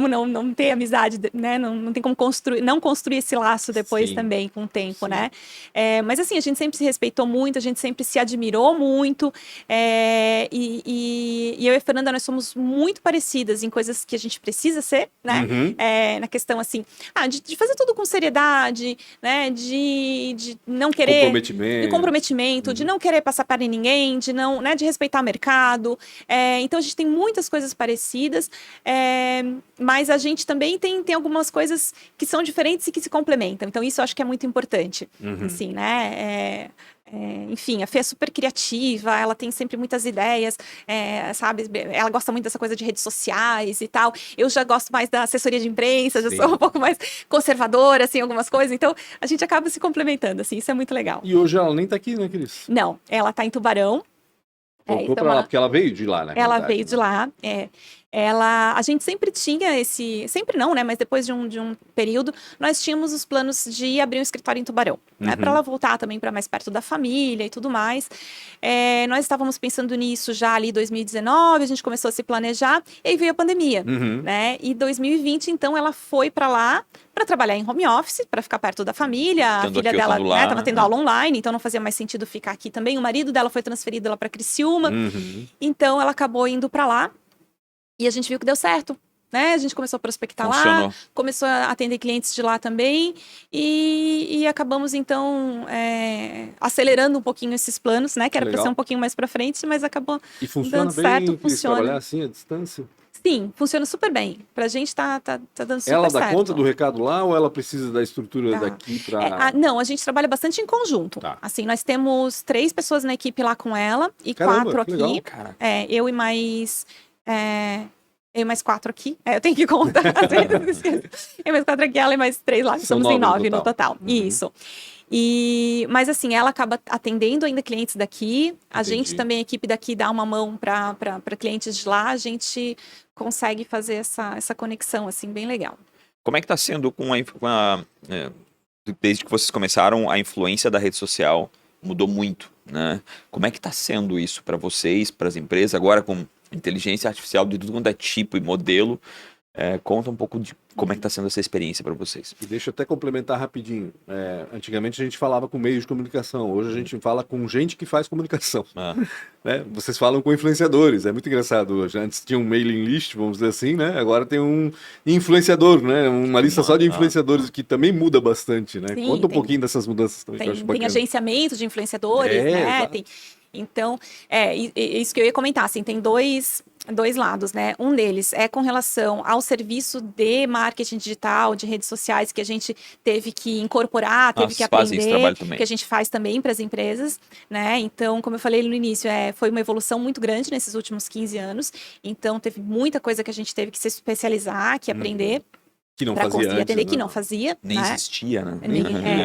não ter amizade, né? Não tem como construir esse laço depois também com o tempo, né? Mas assim, a gente sempre se respeitou muito, a gente sempre se admirou muito. E eu e a Fernanda, nós somos muito parecidas em coisas que a gente precisa ser, né? Na questão, assim, de fazer tudo com seriedade, né? De não querer... De comprometimento, de não querer passar para ninguém, de não, né, de respeitar o mercado. Então a gente tem muitas coisas parecidas, mas a gente também tem algumas coisas que são diferentes e que se complementam. Então isso eu acho que é muito importante, assim, né? Enfim, a Fê é super criativa, ela tem sempre muitas ideias, sabe? Ela gosta muito dessa coisa de redes sociais e tal. Eu já gosto mais da assessoria de imprensa, já sou um pouco mais conservadora, assim, algumas coisas. Então, a gente acaba se complementando, assim, isso é muito legal. E hoje ela nem tá aqui, né, Cris? Não, ela tá em Tubarão. Voltou pra lá, porque ela veio de lá, né? Ela veio de lá, a gente sempre tinha sempre não, né, mas depois de um período, nós tínhamos os planos de abrir um escritório em Tubarão, né, para ela voltar também para mais perto da família e tudo mais. Nós estávamos pensando nisso já ali em 2019, a gente começou a se planejar, e aí veio a pandemia, né, e 2020, então, ela foi para lá para trabalhar em home office, para ficar perto da família, a filha dela estava tendo aula online, então não fazia mais sentido ficar aqui também, o marido dela foi transferido lá para Criciúma, então ela acabou indo para lá, e a gente viu que deu certo, né? A gente começou a prospectar lá, começou a atender clientes de lá também, e acabamos, então, acelerando um pouquinho esses planos, né? Que era para ser um pouquinho mais para frente, mas acabou dando certo, funciona. Trabalhar assim, à distância? Sim, funciona super bem. Pra gente tá dando super certo. Ela dá conta do recado lá ou ela precisa da estrutura daqui para... Não, a gente trabalha bastante em conjunto. Assim, nós temos 3 pessoas na equipe lá com ela e 4 aqui. Legal. Eu e mais... Eu e mais 4 aqui. Eu tenho que contar. Eu e mais 4 aqui, ela e mais 3 lá. Somos em 9 no total. Isso. Mas assim, ela acaba atendendo ainda clientes daqui. A gente também, a equipe daqui, dá uma mão para clientes de lá. A gente consegue fazer essa conexão, assim, bem legal. Como é que está sendo desde que vocês começaram, a influência da rede social mudou muito, né? Como é que está sendo isso para vocês, para as empresas, agora com inteligência artificial de tudo quanto é tipo e modelo? Conta um pouco de como é que está sendo essa experiência para vocês. E deixa eu até complementar rapidinho. Antigamente a gente falava com meios de comunicação, hoje a gente fala com gente que faz comunicação. Né? Vocês falam com influenciadores, é muito engraçado hoje. Antes tinha um mailing list, vamos dizer assim, né? Agora tem um influenciador, né? Uma lista só de influenciadores, que também muda bastante, né? Sim, Conta um pouquinho dessas mudanças também, que eu acho bacana. Tem agenciamento de influenciadores, né? Então, isso que eu ia comentar, assim, tem dois lados, né? Um deles é com relação ao serviço de marketing digital, de redes sociais, que a gente teve que incorporar, teve que aprender, que a gente faz também para as empresas, né? Então, como eu falei no início, foi uma evolução muito grande nesses últimos 15 anos, então teve muita coisa que a gente teve que se especializar, que aprender. Que não fazia conseguir atender, né? Que não fazia. Nem existia, né?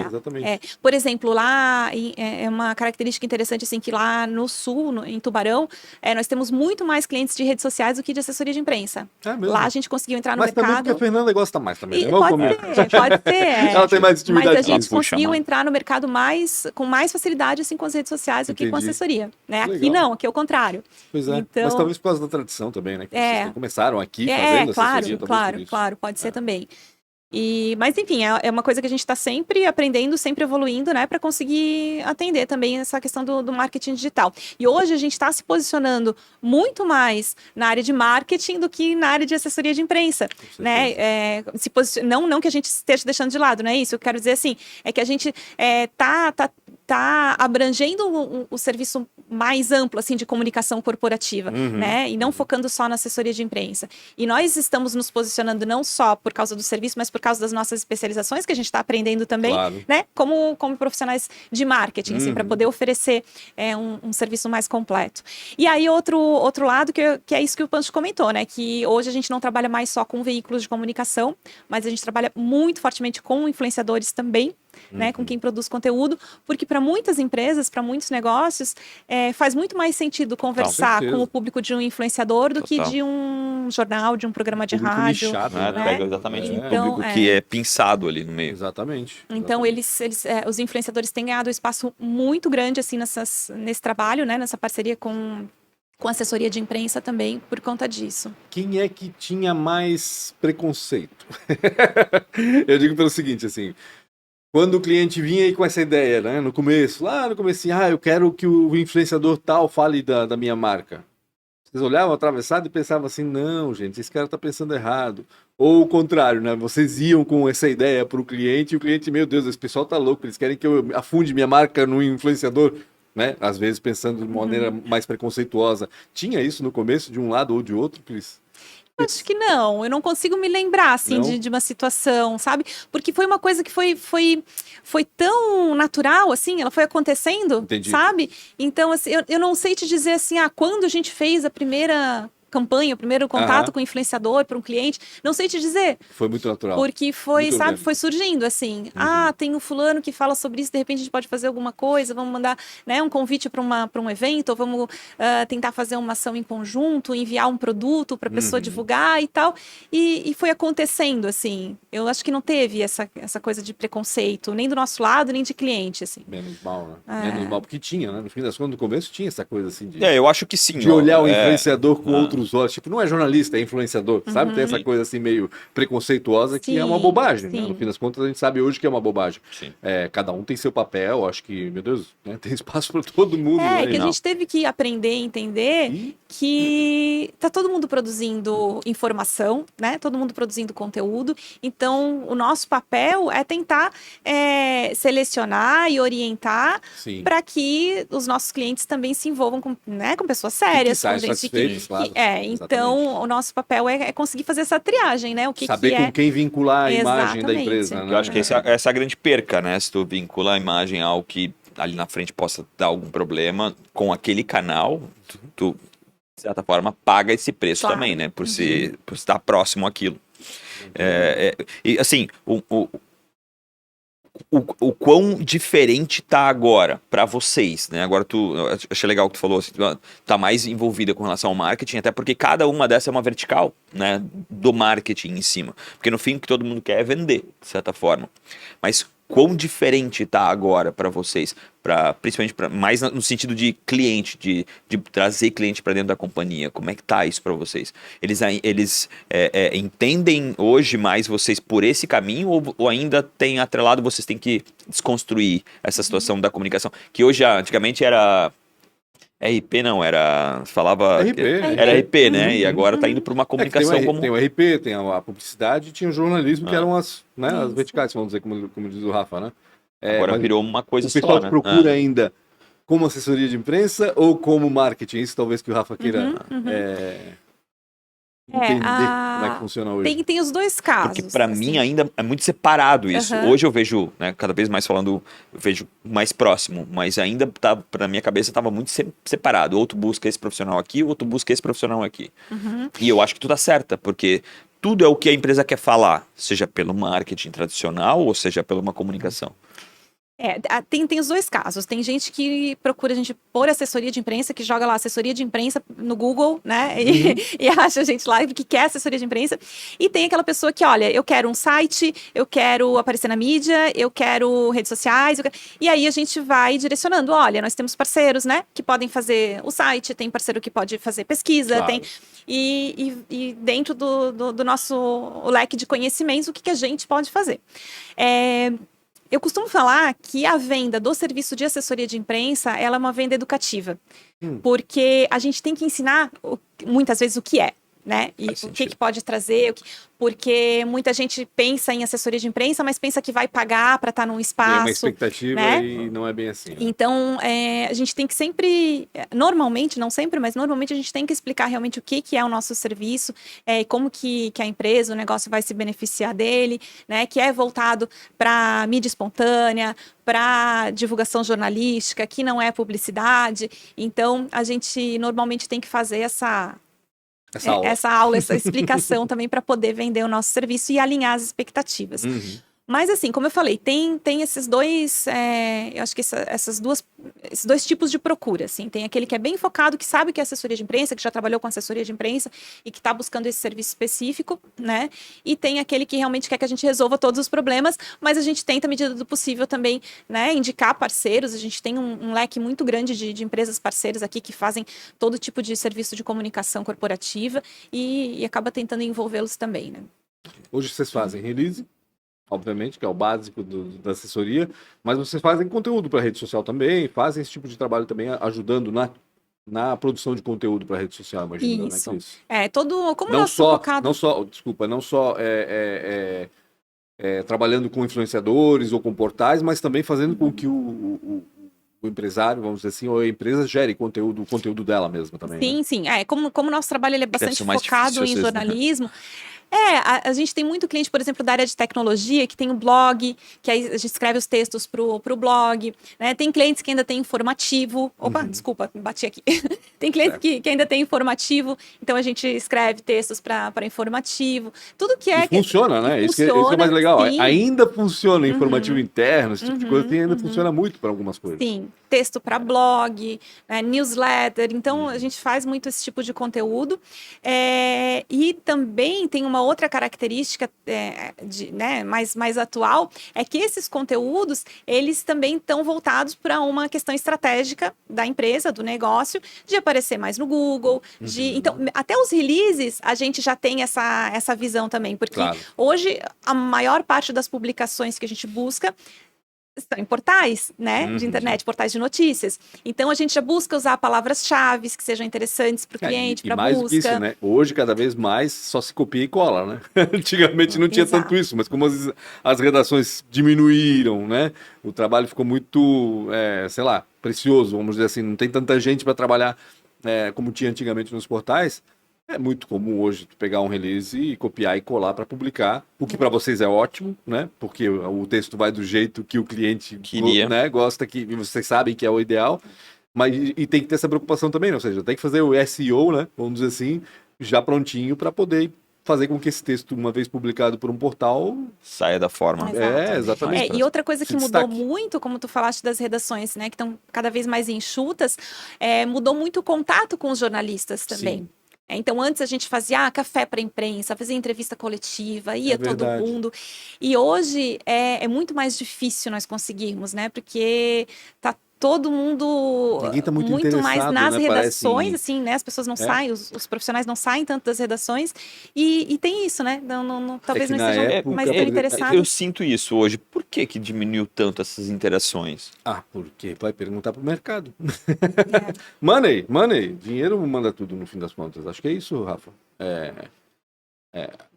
Exatamente. Por exemplo, lá é uma característica interessante, assim, que lá no sul, em Tubarão, nós temos muito mais clientes de redes sociais do que de assessoria de imprensa. Lá a gente conseguiu entrar no mercado. Mas também porque a Fernanda gosta mais também, né? Pode ser. Ela tem mais intimidade. Mas a gente conseguiu entrar no mercado com mais facilidade, assim, com as redes sociais do que com assessoria. Né? Aqui não, aqui é o contrário. Pois é, então, mas talvez por causa da tradição também, né? Que vocês começaram aqui fazendo assessoria. Claro, pode ser também. Mas enfim, é uma coisa que a gente está sempre aprendendo, sempre evoluindo, né, para conseguir atender também essa questão do marketing digital. E hoje a gente está se posicionando muito mais na área de marketing do que na área de assessoria de imprensa, né? Não que a gente esteja deixando de lado, não é isso? Eu quero dizer assim, é que a gente tá abrangendo o serviço mais amplo, assim, de comunicação corporativa, né? E não focando só na assessoria de imprensa. E nós estamos nos posicionando não só por causa do serviço, mas por causa das nossas especializações, que a gente está aprendendo também, né? Como profissionais de marketing, assim, para poder oferecer um serviço mais completo. E aí, outro lado, que é isso que o Pancho comentou, né? Que hoje a gente não trabalha mais só com veículos de comunicação, mas a gente trabalha muito fortemente com influenciadores também, né, com quem produz conteúdo, porque para muitas empresas, para muitos negócios, faz muito mais sentido conversar com o público de um influenciador do que de um jornal, de um programa de rádio. Nichado, né? Pega exatamente um público que é pensado ali no meio. Exatamente. Então, os influenciadores têm ganhado um espaço muito grande assim, nesse trabalho, né, nessa parceria com assessoria de imprensa também, por conta disso. Quem é que tinha mais preconceito? Eu digo pelo seguinte, assim... Quando o cliente vinha aí com essa ideia, né? No começo, eu quero que o influenciador tal fale da minha marca. Vocês olhavam atravessado e pensavam assim, não, gente, esse cara tá pensando errado. Ou o contrário, né? Vocês iam com essa ideia para o cliente e o cliente, meu Deus, esse pessoal tá louco, eles querem que eu afunde minha marca no influenciador, né? Às vezes pensando de maneira mais preconceituosa. Tinha isso no começo, de um lado ou de outro, Cris? Acho que não, eu não consigo me lembrar, assim, de uma situação, sabe? Porque foi uma coisa que foi tão natural, assim, ela foi acontecendo, sabe? Então, assim, eu não sei te dizer, assim, quando a gente fez a primeira campanha, o primeiro contato com o influenciador, para um cliente, não sei te dizer. Foi muito natural. Porque foi surgindo, assim, tem um fulano que fala sobre isso, de repente a gente pode fazer alguma coisa, vamos mandar, né, um convite para um evento, ou vamos tentar fazer uma ação em conjunto, enviar um produto para a pessoa divulgar e tal, e foi acontecendo, assim. Eu acho que não teve essa coisa de preconceito, nem do nosso lado, nem de cliente, assim. Menos mal, né? Menos mal, porque tinha, né? No fim das contas, no começo tinha essa coisa, assim, de... eu acho que sim. De olhar o influenciador com outros olhos, tipo, não é jornalista, é influenciador, sabe? Tem essa coisa assim meio preconceituosa que é uma bobagem, né? No fim das contas a gente sabe hoje que é uma bobagem. Cada um tem seu papel, acho que, meu Deus, né? Tem espaço para todo mundo. Né? Que a gente teve que aprender e entender que tá todo mundo produzindo informação, né? Todo mundo produzindo conteúdo, então o nosso papel é tentar selecionar e orientar para que os nossos clientes também se envolvam com pessoas sérias, com gente então, o nosso papel é conseguir fazer essa triagem, né? Saber com quem vincular a imagem da empresa. Né? Eu acho que essa é a grande perca, né? Se tu vincula a imagem ao que ali na frente possa dar algum problema com aquele canal, tu de certa forma, paga esse preço também, né? Por estar próximo àquilo. E assim, o quão diferente tá agora para vocês, né? Agora achei legal o que tu falou, assim, tá mais envolvida com relação ao marketing, até porque cada uma dessas é uma vertical, né? Do marketing em cima. Porque no fim o que todo mundo quer é vender, de certa forma. Mas quão diferente tá agora para vocês, principalmente mais no sentido de cliente, de trazer cliente para dentro da companhia. Como é que tá isso para vocês? Eles entendem hoje mais vocês por esse caminho ou ainda tem atrelado, vocês têm que desconstruir essa situação da comunicação? Que hoje, antigamente era... RP não, falava... RP. Era RP, né? E agora tá indo para uma comunicação tem o RP, tem a publicidade, tinha o jornalismo, que eram as verticais, vamos dizer, como diz o Rafa, né? Agora virou uma coisa só, né? O pessoal né? procura ainda como assessoria de imprensa ou como marketing? Isso talvez que o Rafa queira entender como é que funciona hoje. Tem os dois casos. Porque para mim ainda é muito separado isso. Hoje eu vejo, né, cada vez mais falando, eu vejo mais próximo, mas ainda na minha cabeça estava muito separado. Outro busca esse profissional aqui, outro busca esse profissional aqui. E eu acho que tu tá certa, porque tudo é o que a empresa quer falar, seja pelo marketing tradicional ou seja pela uma comunicação. Tem os dois casos. Tem gente que procura a gente por assessoria de imprensa, que joga lá assessoria de imprensa no Google, né? E acha a gente lá que quer assessoria de imprensa. E tem aquela pessoa que, olha, eu quero um site, eu quero aparecer na mídia, eu quero redes sociais. E aí a gente vai direcionando. Olha, nós temos parceiros, né? Que podem fazer o site, tem parceiro que pode fazer pesquisa, Claro. tem... E dentro do nosso leque de conhecimentos, o que a gente pode fazer? Eu costumo falar que a venda do serviço de assessoria de imprensa, ela é uma venda educativa. Porque a gente tem que ensinar, muitas vezes, o que é, né? E o que pode trazer, porque muita gente pensa em assessoria de imprensa, mas pensa que vai pagar para estar num espaço. É uma expectativa, né? E não é bem assim. Então, a gente tem que sempre, normalmente, não sempre, mas normalmente a gente tem que explicar realmente o que é o nosso serviço, como que a empresa, o negócio vai se beneficiar dele, né? Que é voltado para mídia espontânea, para divulgação jornalística, que não é publicidade. Então, a gente normalmente tem que fazer essa aula, essa explicação também para poder vender o nosso serviço e alinhar as expectativas. Mas assim, como eu falei, tem esses dois, eu acho que esses dois tipos de procura, assim. Tem aquele que é bem focado, que sabe que é assessoria de imprensa, que já trabalhou com assessoria de imprensa e que está buscando esse serviço específico, né? E tem aquele que realmente quer que a gente resolva todos os problemas, mas a gente tenta, à medida do possível, também, né, indicar parceiros. A gente tem um leque muito grande de empresas parceiras aqui que fazem todo tipo de serviço de comunicação corporativa e acaba tentando envolvê-los também, né? Hoje vocês fazem release, obviamente, que é o básico da assessoria, mas vocês fazem conteúdo para rede social também, fazem esse tipo de trabalho também, ajudando na produção de conteúdo para rede social, imagina, isso. Né? Isso. Como nós somos focados... Não só trabalhando com influenciadores ou com portais, mas também fazendo com que o empresário, vamos dizer assim, ou a empresa gere o conteúdo dela mesma também. Sim, né? Sim. Como o nosso trabalho ele é bastante focado em jornalismo... A gente tem muito cliente, por exemplo, da área de tecnologia, que tem um blog, que aí a gente escreve os textos pro blog, né? Tem clientes que ainda tem informativo. Opa, desculpa, bati aqui. Tem clientes que ainda tem informativo, então a gente escreve textos para informativo. Tudo que é... E funciona, né? Isso é mais legal. Sim. Ainda funciona informativo interno, esse tipo de coisa, ainda funciona muito para algumas coisas. Sim, texto para blog, newsletter. Então, a gente faz muito esse tipo de conteúdo. E também tem uma outra característica mais atual, é que esses conteúdos, eles também estão voltados para uma questão estratégica da empresa, do negócio, de aparecer mais no Google, então, até os releases, a gente já tem essa visão também, porque hoje a maior parte das publicações que a gente busca estão em portais, né, de internet, portais de notícias. Então, a gente já busca usar palavras-chave que sejam interessantes para o cliente, para a busca. Mais do que isso, né? Hoje, cada vez mais, só se copia e cola, né? Antigamente não tinha tanto isso, mas como as redações diminuíram, né? O trabalho ficou muito, precioso, vamos dizer assim. Não tem tanta gente para trabalhar como tinha antigamente nos portais. É muito comum hoje tu pegar um release e copiar e colar para publicar, o que para vocês é ótimo, né? Porque o texto vai do jeito que o cliente queria, né? Gosta, que vocês sabem que é o ideal, mas e tem que ter essa preocupação também, né? Ou seja, tem que fazer o SEO, né? Vamos dizer assim, já prontinho para poder fazer com que esse texto, uma vez publicado por um portal, saia da forma. Exatamente. E outra coisa que mudou muito, como tu falaste das redações, né, que estão cada vez mais enxutas, mudou muito o contato com os jornalistas também. Sim. Então, antes a gente fazia café para a imprensa, fazia entrevista coletiva, ia todo verdade. mundo. E hoje é muito mais difícil nós conseguirmos, né? Porque tá todo mundo Ninguém tá muito mais interessado, nas né? redações, Parece em- assim, né? As pessoas não saem, os profissionais não saem tanto das redações. E tem isso, né? Talvez que não na estejam época, mais tão eu Eu interessados. sinto isso hoje. Por que que diminuiu tanto essas interações? Porque vai perguntar pro mercado. É. Money. Dinheiro manda tudo no fim das contas. Acho que é isso, Rafa.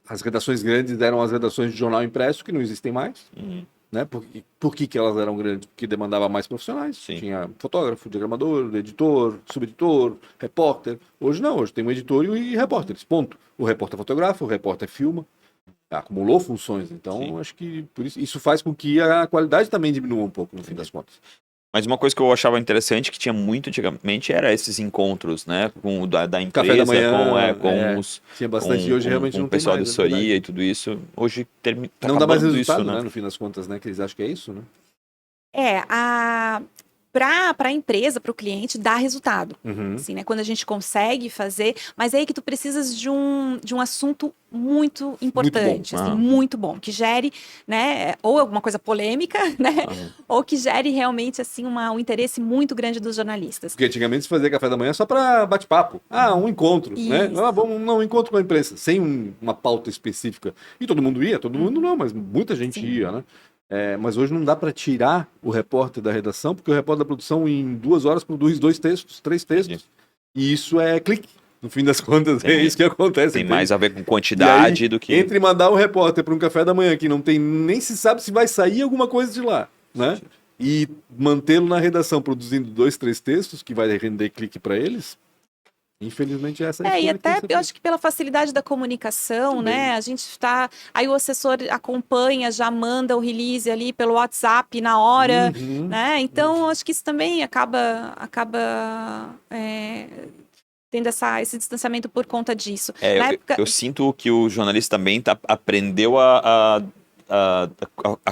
As redações grandes eram as redações de jornal impresso, que não existem mais. Né? Por que elas eram grandes? Porque demandava mais profissionais. Sim. Tinha fotógrafo, diagramador, editor, subeditor, repórter. Hoje não, hoje tem um editor e repórteres, ponto. O repórter fotografa, o repórter filma. Acumulou funções, então Sim. acho que por isso faz com que a qualidade também diminua um pouco no fim das contas. Mas uma coisa que eu achava interessante, que tinha muito antigamente, era esses encontros, né? Com da empresa, Café da manhã, com os... tinha bastante e hoje realmente com não o tem pessoal mais, de é verdade. assessoria e tudo isso. Hoje tá Não dá mais acabando resultado, isso, né? né? No fim das contas, né? Que eles acham que é isso, né? Para a empresa, para o cliente, dá resultado. Uhum. Assim, né? Quando a gente consegue fazer, mas é aí que tu precisas de um assunto muito importante, Muito bom. assim, muito bom, que gere, né, ou alguma coisa polêmica, né, ou que gere realmente assim um interesse muito grande dos jornalistas. Porque antigamente se fazia café da manhã só para bate-papo. Um encontro, né? Isso. Vamos um encontro com a imprensa, sem uma pauta específica. E todo mundo ia, todo mundo não, mas muita gente Sim. ia, né? Mas hoje não dá para tirar o repórter da redação, porque o repórter da produção em 2 horas produz 2 textos, 3 textos. Isso. E isso é clique. No fim das contas, é isso que acontece. Tem entende? mais a ver com quantidade E aí, do que... Entre mandar um repórter para um café da manhã que não tem, nem se sabe se vai sair alguma coisa de lá, né? E mantê-lo na redação produzindo 2, 3 textos que vai render clique para eles. Infelizmente essa é a E escolha que tem até que ser eu acho que pela facilidade da comunicação, Também. né? A gente está. Aí o assessor acompanha, já manda o release ali pelo WhatsApp na hora, Uhum. né? Então acho que isso também acaba tendo esse distanciamento por conta disso. Na época, Eu sinto que o jornalista também aprendeu a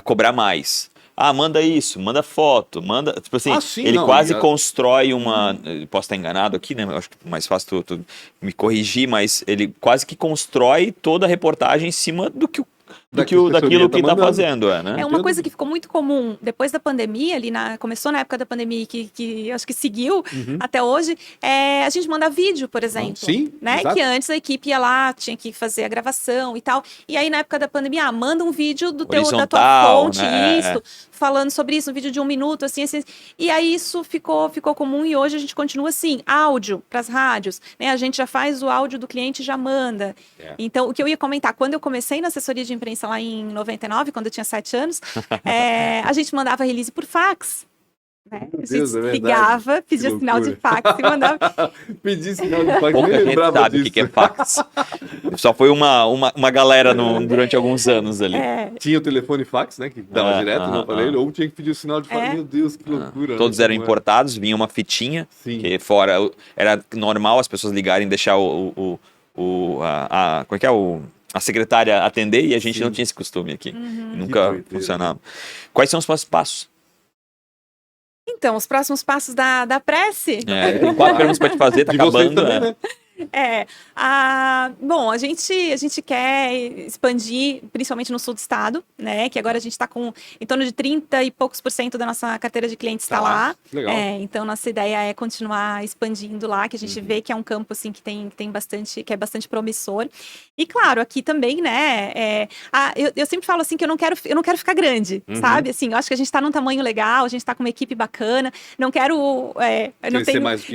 cobrar mais. Manda isso, manda foto, manda... Tipo assim, Sim, ele não, quase e constrói uma... Posso estar enganado aqui, né? Eu acho que é mais fácil tu me corrigir, mas ele quase que constrói toda a reportagem em cima daquilo que está fazendo, né? é uma coisa que ficou muito comum depois da pandemia, começou na época da pandemia, que acho que seguiu até hoje, a gente manda vídeo, por exemplo. Sim, né? exato. Que antes a equipe ia lá, tinha que fazer a gravação e tal. E aí, na época da pandemia, manda um vídeo da tua Horizontal, fonte, né? falando sobre isso, um vídeo de 1 minuto, assim. E aí isso ficou comum e hoje a gente continua assim, áudio para as rádios, né? A gente já faz o áudio do cliente e já manda. Então, o que eu ia comentar, quando eu comecei na assessoria de imprensa lá em 99, quando eu tinha 7 anos, a gente mandava release por fax. Né? A gente ligava, pedia sinal de fax e mandava. Pedir sinal de fax, Pouca nem gente lembrava sabe disso. o que é fax. Só foi uma galera durante alguns anos ali. Tinha o telefone fax, né? Que dava direto no aparelho, ou tinha que pedir o sinal de fax. Meu Deus, que loucura. Todos né? eram importados, vinha uma fitinha, Sim. que fora era normal as pessoas ligarem e deixar como é que é a secretária atender, e a gente não tinha esse costume aqui. Nunca funcionava. Quais são os próximos passos? Então, os próximos passos da Prece. Tem 4 perguntas para te fazer, tá De vocês acabando. também, né? Bom, a gente quer expandir, principalmente no sul do estado, né? Que agora a gente está com em torno de 30 e poucos % da nossa carteira de clientes está lá. Legal. Então, nossa ideia é continuar expandindo lá, que a gente vê que é um campo assim que tem bastante, que é bastante promissor. E claro, aqui também, né? Eu sempre falo assim que eu não quero ficar grande, sabe? Assim, eu acho que a gente está num tamanho legal, a gente está com uma equipe bacana. Não quero,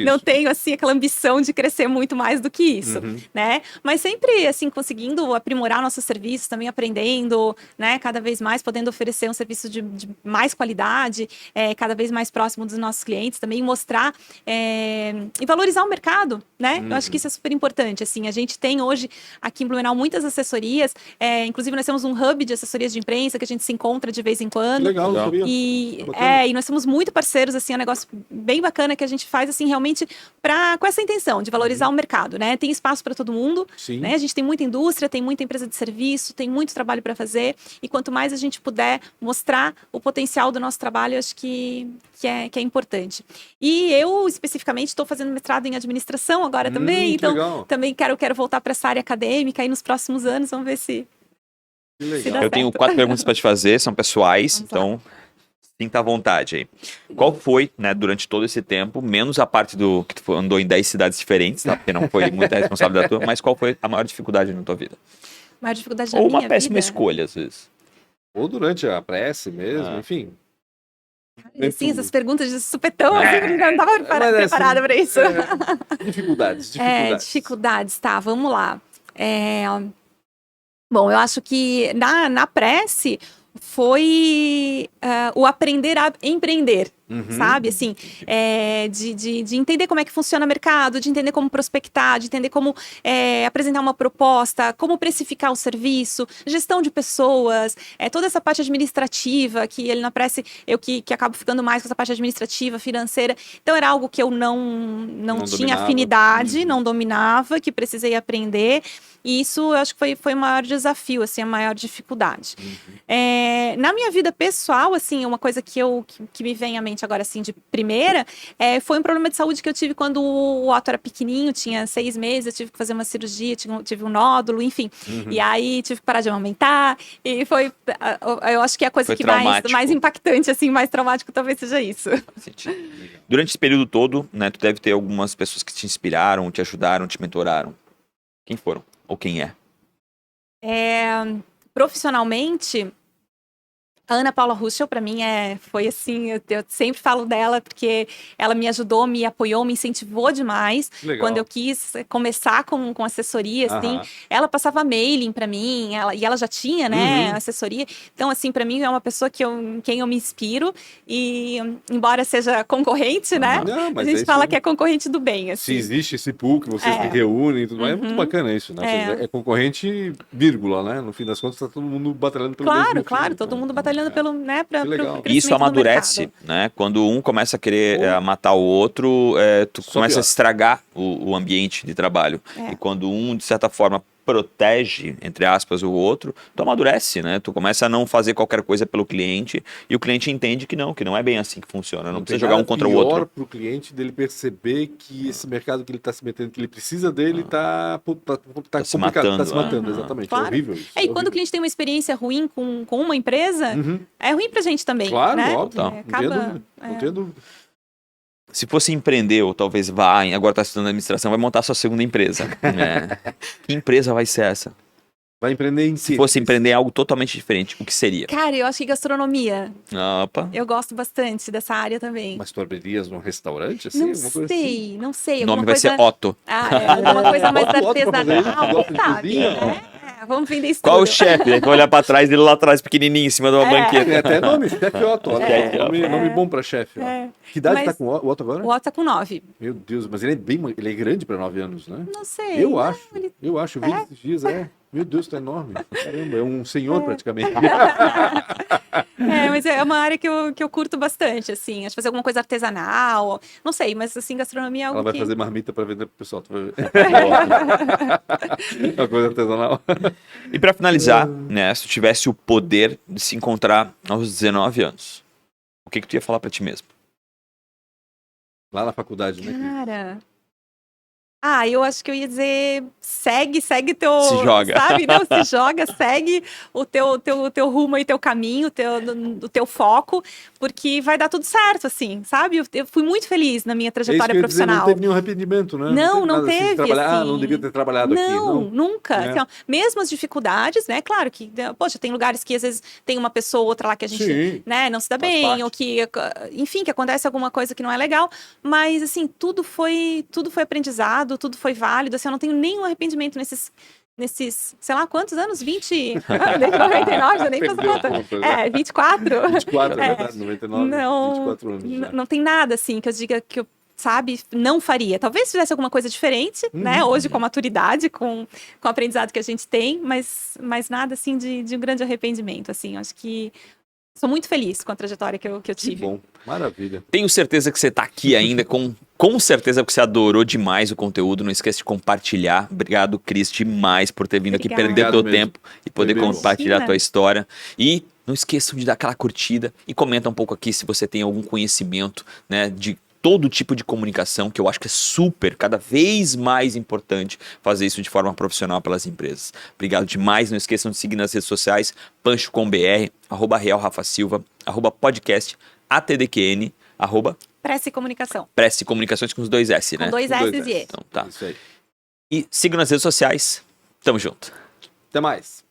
não tenho assim aquela ambição de crescer muito mais do que isso, né? Mas sempre, assim, conseguindo aprimorar nossos serviços, também aprendendo, né? Cada vez mais podendo oferecer um serviço de mais qualidade, cada vez mais próximo dos nossos clientes, também mostrar e valorizar o mercado, né? Eu acho que isso é super importante, assim. A gente tem hoje aqui em Blumenau muitas assessorias, inclusive nós temos um hub de assessorias de imprensa que a gente se encontra de vez em quando. Legal, não sabia. E nós somos muito parceiros, assim, é um negócio bem bacana que a gente faz, assim, realmente com essa intenção de valorizar o mercado. mercado, né? Tem espaço para todo mundo, Sim. né? A gente tem muita indústria, tem muita empresa de serviço, tem muito trabalho para fazer, e quanto mais a gente puder mostrar o potencial do nosso trabalho, eu acho que é importante. E eu, especificamente, estou fazendo mestrado em administração agora também, então legal. também quero voltar para essa área acadêmica aí nos próximos anos, vamos ver se... Que Se legal. dá Eu tenho certo. 4 perguntas para te fazer, são pessoais, Vamos lá. então sinta à vontade aí. Qual foi, né, durante todo esse tempo, menos a parte do que tu andou em 10 cidades diferentes, tá? Porque não foi muita responsabilidade tua, mas qual foi a maior dificuldade na tua vida? Maior dificuldade da Ou uma minha péssima vida. escolha, às vezes. Ou durante a prece mesmo, Ah. enfim. Sim, essas perguntas de supetão, assim, eu não estava Mas é preparada assim, para isso. Dificuldades. Dificuldades, tá, vamos lá. Bom, eu acho que na prece foi o aprender a empreender, sabe? Assim, de entender como é que funciona o mercado, de entender como prospectar, de entender como apresentar uma proposta, como precificar o serviço, gestão de pessoas, toda essa parte administrativa, que ele na prece, eu que acabo ficando mais com essa parte administrativa, financeira. Então, era algo que eu não tinha dominava. afinidade, não dominava, que precisei aprender. E isso, eu acho que foi o maior desafio, assim, a maior dificuldade. Na minha vida pessoal, assim, uma coisa que me vem à mente agora, assim, de primeira, foi um problema de saúde que eu tive quando o Otto era pequenininho, tinha 6 meses, eu tive que fazer uma cirurgia, tive um nódulo, enfim. E aí, tive que parar de amamentar, e foi, eu acho que a coisa Foi que traumático. mais impactante, assim, mais traumático, talvez seja isso. Durante esse período todo, né, tu deve ter algumas pessoas que te inspiraram, te ajudaram, te mentoraram. Quem foram? Ou quem é? Profissionalmente, a Ana Paula Ruschel, para mim, foi assim, eu sempre falo dela, porque ela me ajudou, me apoiou, me incentivou demais. Legal. Quando eu quis começar com assessoria, assim, ela passava mailing para mim, e ela já tinha, né, assessoria. Então, assim, para mim, é uma pessoa em quem eu me inspiro, e embora seja concorrente, né, Não, mas a gente isso fala aí- que é concorrente do bem, Se assim. existe esse pool que vocês se reúnem e tudo mais, é muito bacana isso, né? É concorrente, vírgula, né? No fim das contas, tá todo mundo batalhando pelo mesmo Claro, fim, todo né? mundo batalhando pelo, né, para Que legal. E isso amadurece, né? Quando um começa a querer matar o outro, tu Só começa pior. a estragar o ambiente de trabalho. E quando um, de certa forma, protege, entre aspas, o outro, tu amadurece, né? Tu começa a não fazer qualquer coisa pelo cliente e o cliente entende que não é bem assim que funciona. Não precisa jogar um contra o outro. pior para o cliente dele perceber que esse mercado que ele está se metendo, que ele precisa dele, tá se complicado, matando, tá se matando, exatamente. Claro. É horrível isso. E quando o cliente tem uma experiência ruim com uma empresa, é ruim pra gente também, Claro, né? óbvio. Não tenho dúvida. Não tenho dúvida. Se fosse empreender, ou talvez agora está estudando administração, vai montar sua segunda empresa. Que empresa vai ser essa? Vai empreender em Se fosse empreender em algo totalmente diferente, o que seria? Cara, eu acho que gastronomia. Opa. Eu gosto bastante dessa área também. Mas tu abririas num restaurante, assim? Não Coisa assim? não sei. O nome alguma vai coisa... ser Otto. Alguma coisa mais Bota o Otto pra fazer isso, artesanal, gosta de sabe? cozinha, Né? Vamos vender isso Qual o tudo. chefe? Aí tu vai olhar pra trás dele lá atrás, pequenininho, em cima de uma banqueta. Tem até nome, chefe Otto. Olha, É. nome bom pra chefe. ó. Que idade Mas- tá com o Otto agora? O Otto tá com 9. Meu Deus, mas ele é grande pra 9 anos, né? Não sei. Eu não, acho, ele- eu acho, eu vi esses dias, Meu Deus, tá enorme. Caramba, é um senhor praticamente. Mas é uma área que eu curto bastante, assim. Acho que fazer alguma coisa artesanal. Não sei, mas assim, gastronomia é algo Ela vai que... fazer marmita pra vender pro pessoal, tu vai ver. Uma coisa artesanal. E pra finalizar, né, se tu tivesse o poder de se encontrar aos 19 anos, o que tu ia falar pra ti mesmo? Lá na faculdade, né? Cara... eu acho que eu ia dizer, segue teu... Se joga. Sabe? Não, se joga, segue o teu rumo e teu caminho, o teu foco, porque vai dar tudo certo, assim, sabe? Eu fui muito feliz na minha trajetória É isso que eu ia dizer, profissional. não teve nenhum arrependimento, né? Não nada assim de teve, trabalhar, assim. não devia ter trabalhado aqui. Não, nunca. É. Assim, ó, mesmo as dificuldades, né? Claro que, poxa, tem lugares que às vezes tem uma pessoa ou outra lá que a gente, Sim, né, não se dá faz bem, parte. ou que, enfim, que acontece alguma coisa que não é legal, mas, assim, tudo foi aprendizado, tudo foi válido, assim, eu não tenho nenhum arrependimento nesses, sei lá, quantos anos? 20? Desde 99, eu nem faço Perdeu a conta. conta, né? 24. 24, é verdade, 99, Não, 24 anos já. não tem nada, assim, que eu diga que eu, sabe, não faria. Talvez fizesse alguma coisa diferente, né? Hoje, com a maturidade, com o aprendizado que a gente tem, mas nada, assim, de um grande arrependimento, assim. Acho que Sou muito feliz com a trajetória que eu Que tive. bom, maravilha. Tenho certeza que você está aqui ainda com certeza que você adorou demais o conteúdo. Não esqueça de compartilhar. Obrigado, Cris, demais por ter vindo aqui, Obrigada. perder teu Obrigado mesmo. tempo e poder Foi bem bom. compartilhar a tua Imagina. história. E não esqueçam de dar aquela curtida e comenta um pouco aqui se você tem algum conhecimento, né, de todo tipo de comunicação, que eu acho que é super, cada vez mais importante fazer isso de forma profissional pelas empresas. Obrigado demais. Não esqueçam de seguir nas redes sociais, pancho.com.br, @realrafasilva, @podcast ATDQN, Prece e comunicação. Prece Comunicações com os 2 S, né? Com 2 Com dois S's e E. Então tá. Isso aí. E sigam nas redes sociais. Tamo junto. Até mais.